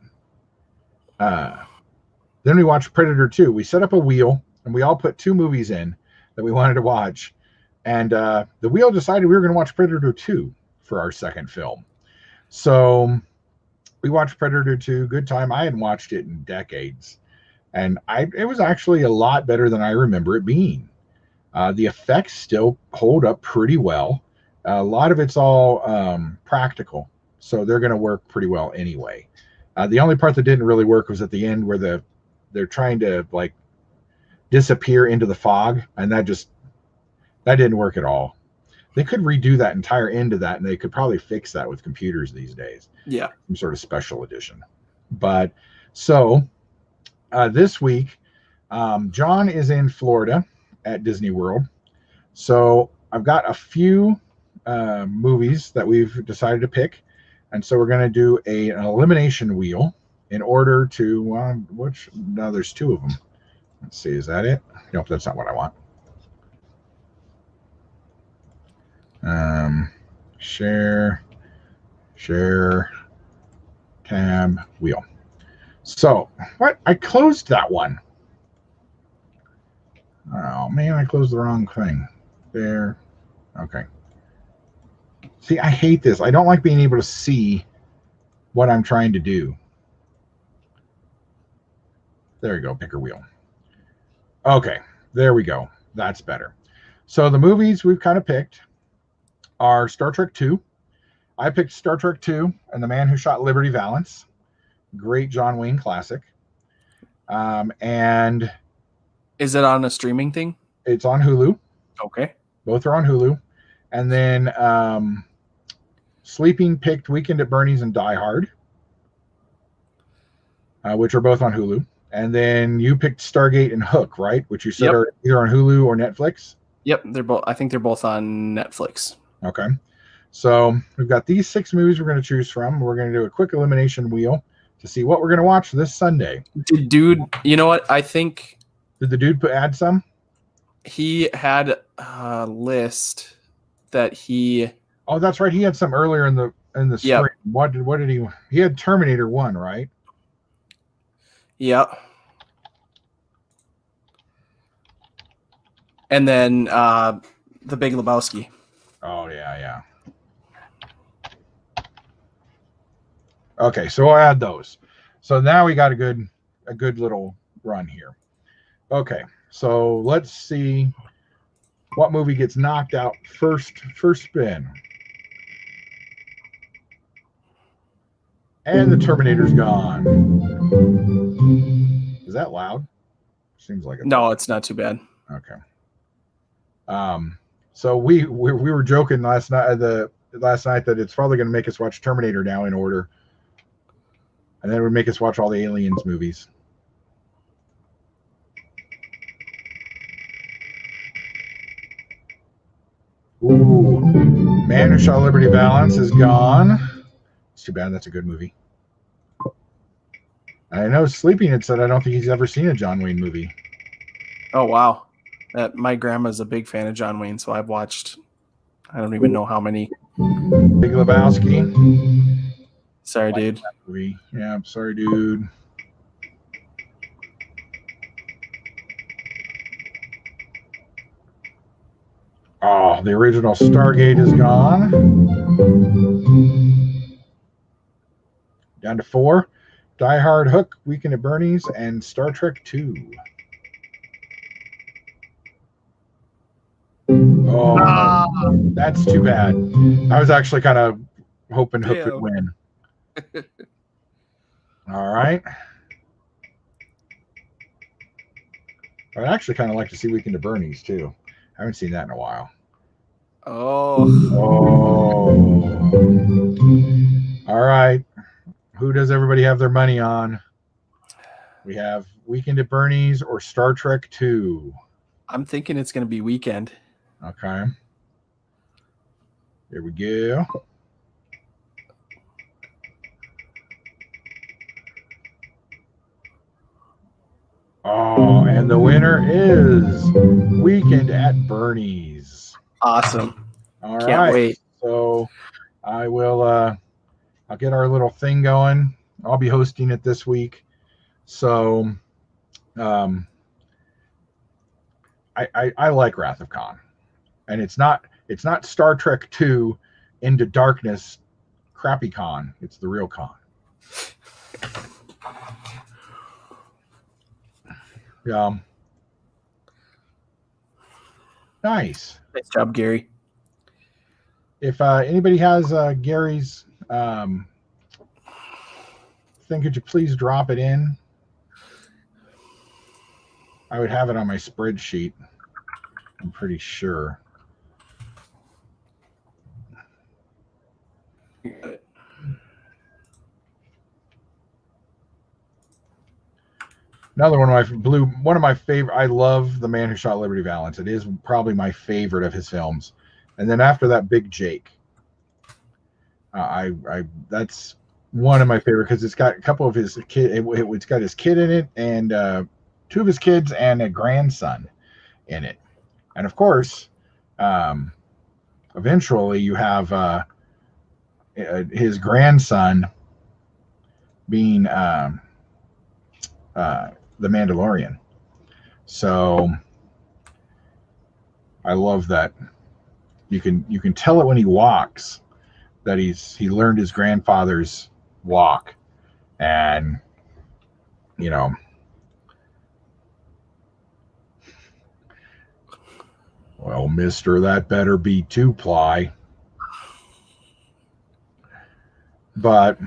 then we watched Predator 2. We set up a wheel and we all put 2 movies in that we wanted to watch, and the wheel decided we were going to watch Predator 2 for our second film. So we watched Predator 2. Good time. I hadn't watched it in decades. And it was actually a lot better than I remember it being. The effects still hold up pretty well. A lot of it's all practical, so they're going to work pretty well anyway. The only part that didn't really work was at the end where they're trying to like disappear into the fog, and that didn't work at all. They could redo that entire end of that, and they could probably fix that with computers these days. Yeah, some sort of special edition. But so. This week, John is in Florida at Disney World. So I've got a few movies that we've decided to pick. And so we're going to do an elimination wheel in order to, now there's 2 of them. Let's see, is that it? Nope, that's not what I want. Share, tab, wheel. So, what? I closed that one. Oh, man, I closed the wrong thing. There. Okay. See, I hate this. I don't like being able to see what I'm trying to do. There you go, picker wheel. Okay, there we go. That's better. So the movies we've kind of picked are Star Trek 2. I picked Star Trek 2 and The Man Who Shot Liberty Valance. Great John Wayne classic. And is it on a streaming thing? It's on Hulu. Okay. Both are on Hulu. And then Sleeping picked Weekend at Bernie's and Die Hard, which are both on Hulu. And then you picked Stargate and Hook, right? Which you said are either on Hulu or Netflix. Yep, I think they're both on Netflix. Okay. So we've got these 6 movies we're going to choose from. We're going to do a quick elimination wheel to see what we're going to watch this Sunday. Dude, you know what? I think Did the dude add some? He had a list that he. Oh, that's right. He had some earlier in the Yep. stream. What did he? He had Terminator 1, right? Yep. And then The Big Lebowski. Oh yeah. Okay, so I'll add those. So now we got a good little run here. Okay, so let's see what movie gets knocked out first spin. And the Terminator's gone. Is that loud? Seems like it's no, loud. It's not too bad. Okay. So we were joking last night that it's probably going to make us watch Terminator now in order, and then it would make us watch all the Aliens movies. Ooh, Man Who Shot Liberty Valance is gone. It's too bad. That's a good movie. I know Sleeping had said I don't think he's ever seen a John Wayne movie. Oh wow, my grandma's a big fan of John Wayne, so I've watched. I don't even know how many. Big Lebowski. Sorry, dude. Yeah, I'm sorry, dude. Oh, the original Stargate is gone. Down to 4. Die Hard, Hook, Weekend at Bernie's, and Star Trek 2. Oh, that's too bad. I was actually kind of hoping Hook could win. All right. I'd actually kind of like to see Weekend at Bernie's, too. I haven't seen that in a while. Oh. All right. Who does everybody have their money on? We have Weekend at Bernie's or Star Trek 2. I'm thinking it's going to be Weekend. Okay. Here we go. Oh, and the winner is Weekend at Bernie's. Awesome. All Can't right. wait. So I will I'll get our little thing going. I'll be hosting it this week. So I like Wrath of Khan. And it's not Star Trek 2 Into Darkness crappy Khan. It's the real Khan. Yeah. Nice. Nice job, Gary. If anybody has Gary's thing, could you please drop it in? I would have it on my spreadsheet. I'm pretty sure. Another one of my favorite. I love The Man Who Shot Liberty Valance. It is probably my favorite of his films. And then after that, Big Jake. That's one of my favorite because it's got a couple of his kid. It's got his kid in it and 2 of his kids and a grandson in it. And of course, eventually you have his grandson being the Mandalorian. So I love that. You can tell it when he walks that he learned his grandfather's walk, and well, mister, that better be 2-ply. But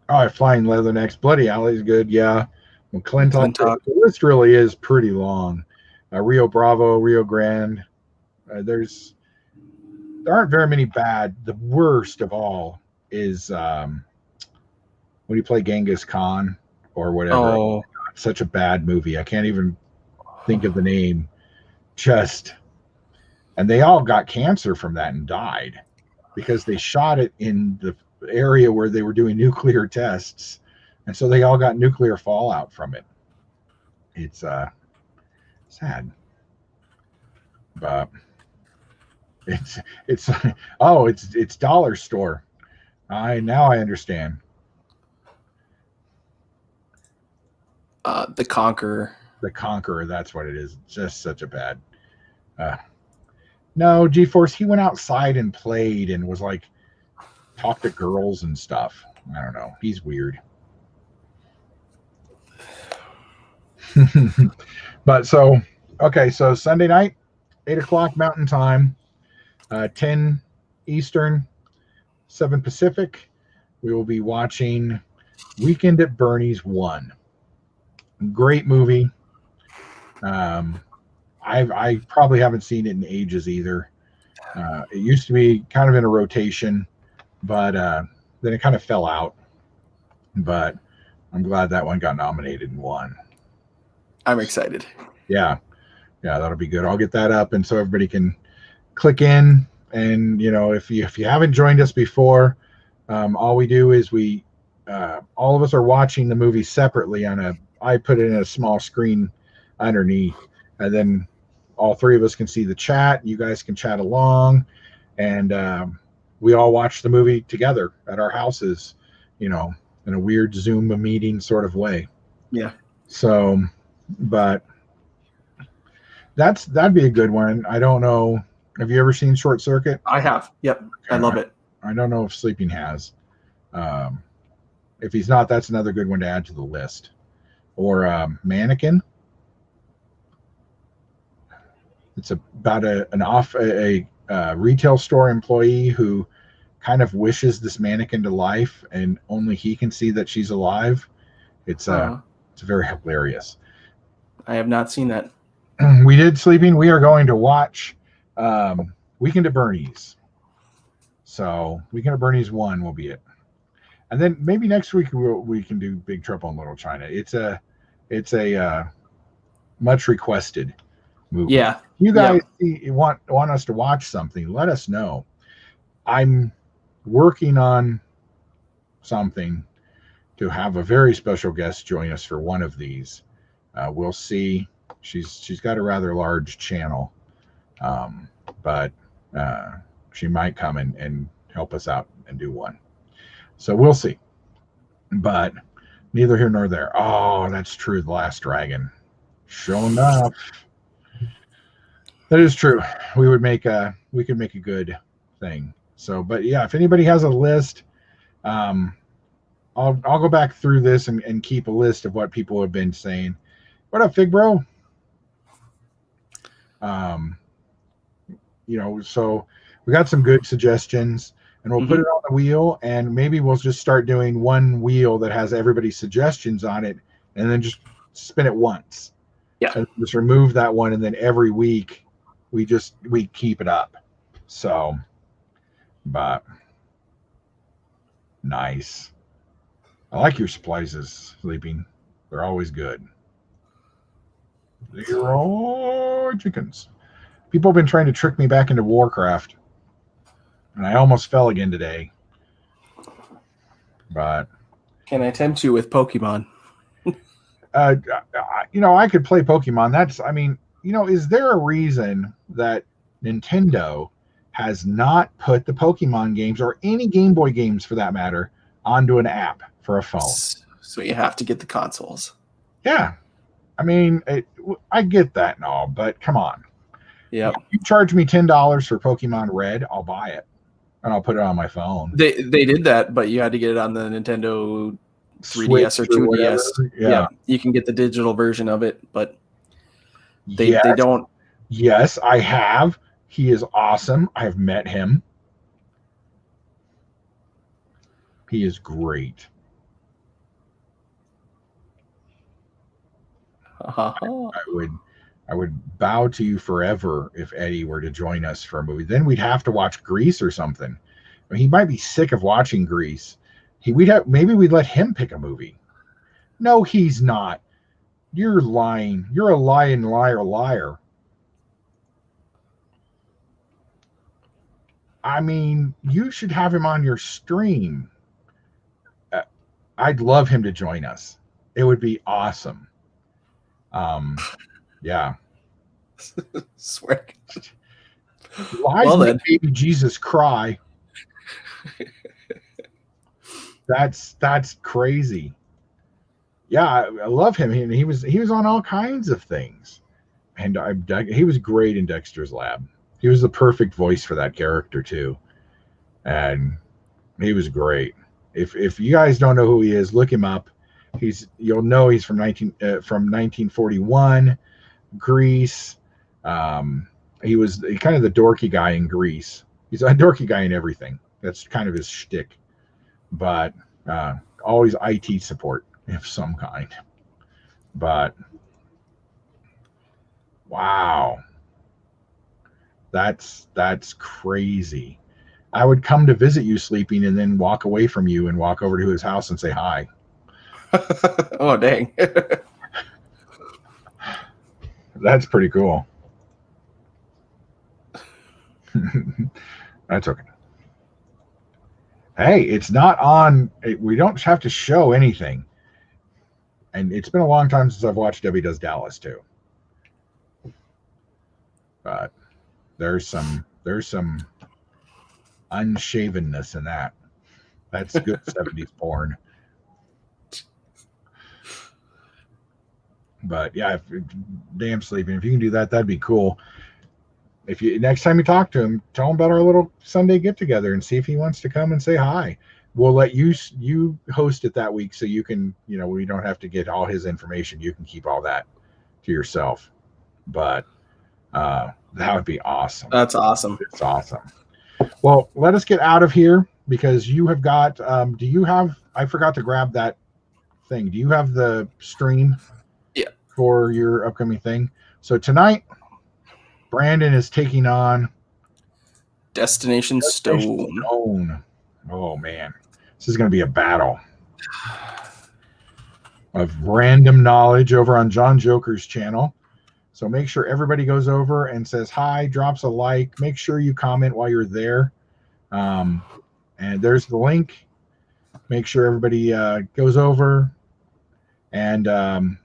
Flying Leathernecks, Bloody Alley's good, yeah. McClintock. The list really is pretty long. Rio Bravo, Rio Grande. There aren't very many bad. The worst of all is when you play Genghis Khan or whatever. Oh, such a bad movie. I can't even think of the name. And they all got cancer from that and died because they shot it in the area where they were doing nuclear tests, and so they all got nuclear fallout from it. it's sad, but it's oh, it's dollar store. I understand. The Conqueror. The Conqueror, that's what it is. Just such a bad. No, GeForce, he went outside and played and was like, talked to girls and stuff. I don't know. He's weird. But so, okay, so Sunday night, 8 o'clock Mountain Time, 10 Eastern, 7 Pacific, we will be watching Weekend at Bernie's 1. Great movie. I probably haven't seen it in ages either. It used to be kind of in a rotation, but then it kind of fell out. But I'm glad that one got nominated and won. I'm excited. Yeah, that'll be good. I'll get that up, and so everybody can click in. And if you haven't joined us before, all we do is we all of us are watching the movie separately I put it in a small screen underneath, and then all three of us can see the chat. You guys can chat along, and we all watch the movie together at our houses, in a weird Zoom meeting sort of way. Yeah. So, but that'd be a good one. I don't know. Have you ever seen Short Circuit? I have. Yep. Okay. I love it. I don't know if Sleeping has. If he's not, that's another good one to add to the list. Or Mannequin. It's about a retail store employee who kind of wishes this mannequin to life, and only he can see that she's alive. It's very hilarious. I have not seen that. We did Sleeping. We are going to watch Weekend at Bernie's. So Weekend at Bernie's 1 will be it. And then maybe next week we can do Big Trouble in Little China. It's a much requested movie. Yeah. You guys want us to watch something, let us know. I'm working on something to have a very special guest join us for one of these. We'll see. She's got a rather large channel, but she might come and help us out and do one. So we'll see. But neither here nor there. Oh, that's true. The Last Dragon. Sure enough. That is true. We could make a good thing. So, but yeah, if anybody has a list, I'll go back through this and keep a list of what people have been saying. What up, Fig Bro? So we got some good suggestions, and we'll put it on the wheel, and maybe we'll just start doing one wheel that has everybody's suggestions on it, and then just spin it once. Yeah. And just remove that one, and then every week we keep it up. So, but nice. I like your surprises, Sleeping. They're always good. Zero chickens. People have been trying to trick me back into Warcraft, and I almost fell again today. But can I tempt you with Pokemon? I could play Pokemon. Is there a reason that Nintendo has not put the Pokemon games, or any Game Boy games for that matter, onto an app for a phone? So you have to get the consoles. Yeah. I get that and all, but come on. Yeah. You charge me $10 for Pokemon Red, I'll buy it, and I'll put it on my phone. They did that, but you had to get it on the Nintendo 3DS or 2DS. Yeah. You can get the digital version of it, but they don't. Yes, I have. He is awesome. I've met him. He is great. I would bow to you forever if Eddie were to join us for a movie. Then we'd have to watch Grease or something. He might be sick of watching Grease. Maybe we'd let him pick a movie. No, he's not. You're lying. You're a lying liar. You should have him on your stream. I'd love him to join us. It would be awesome. Yeah. Swear. Lies Well, make then. baby Jesus cry. That's crazy. Yeah, I love him. He was on all kinds of things, and he was great in Dexter's Lab. He was the perfect voice for that character too, and he was great. If you guys don't know who he is, look him up. You'll know he's from 1941, Grease. He was kind of the dorky guy in Grease. He's a dorky guy in everything. That's kind of his shtick, but always IT support of some kind. But wow, that's crazy. I would come to visit you sleeping and then walk away from you and walk over to his house and say hi. Oh, dang. That's pretty cool. That's okay. Hey, it's not on. We don't have to show anything. And it's been a long time since I've watched Debbie Does Dallas too. But there's some unshavenness in that. That's good 70s porn. But yeah, damn sleeping. If you can do that, that'd be cool. If you next time you talk to him, tell him about our little Sunday get together and see if he wants to come and say hi. We'll let you host it that week, so you can, we don't have to get all his information. You can keep all that to yourself. But that would be awesome. That's awesome. It's awesome. Well, let us get out of here because you have got. Do you have? I forgot to grab that thing. Do you have the stream? Yeah. For your upcoming thing. So tonight, Brandon is taking on Destination Stone. Oh man, this is going to be a battle of random knowledge over on John Joker's channel. So make sure everybody goes over and says hi, drops a like. Make sure you comment while you're there. And there's the link. Make sure everybody goes over. And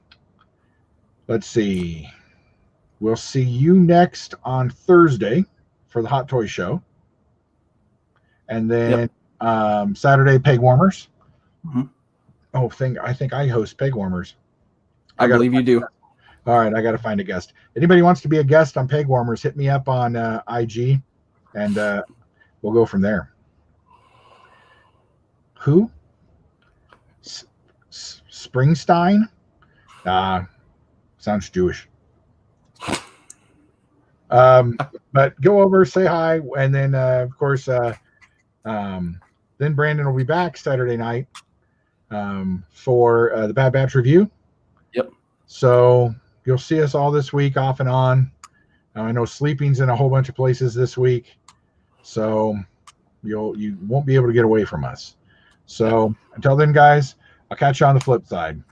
let's see. We'll see you next on Thursday for the Hot Toy Show. And then Saturday, Peg Warmers. Mm-hmm. Oh, I think I host Peg Warmers. I believe you do. All right, I got to find a guest. Anybody wants to be a guest on Peg Warmers, hit me up on IG, and we'll go from there. Who? Springsteen? Sounds Jewish. But go over, say hi, and then of course, then Brandon will be back Saturday night for the Bad Batch review. Yep. So you'll see us all this week, off and on. I know sleeping's in a whole bunch of places this week, so you won't be able to get away from us. So until then, guys, I'll catch you on the flip side.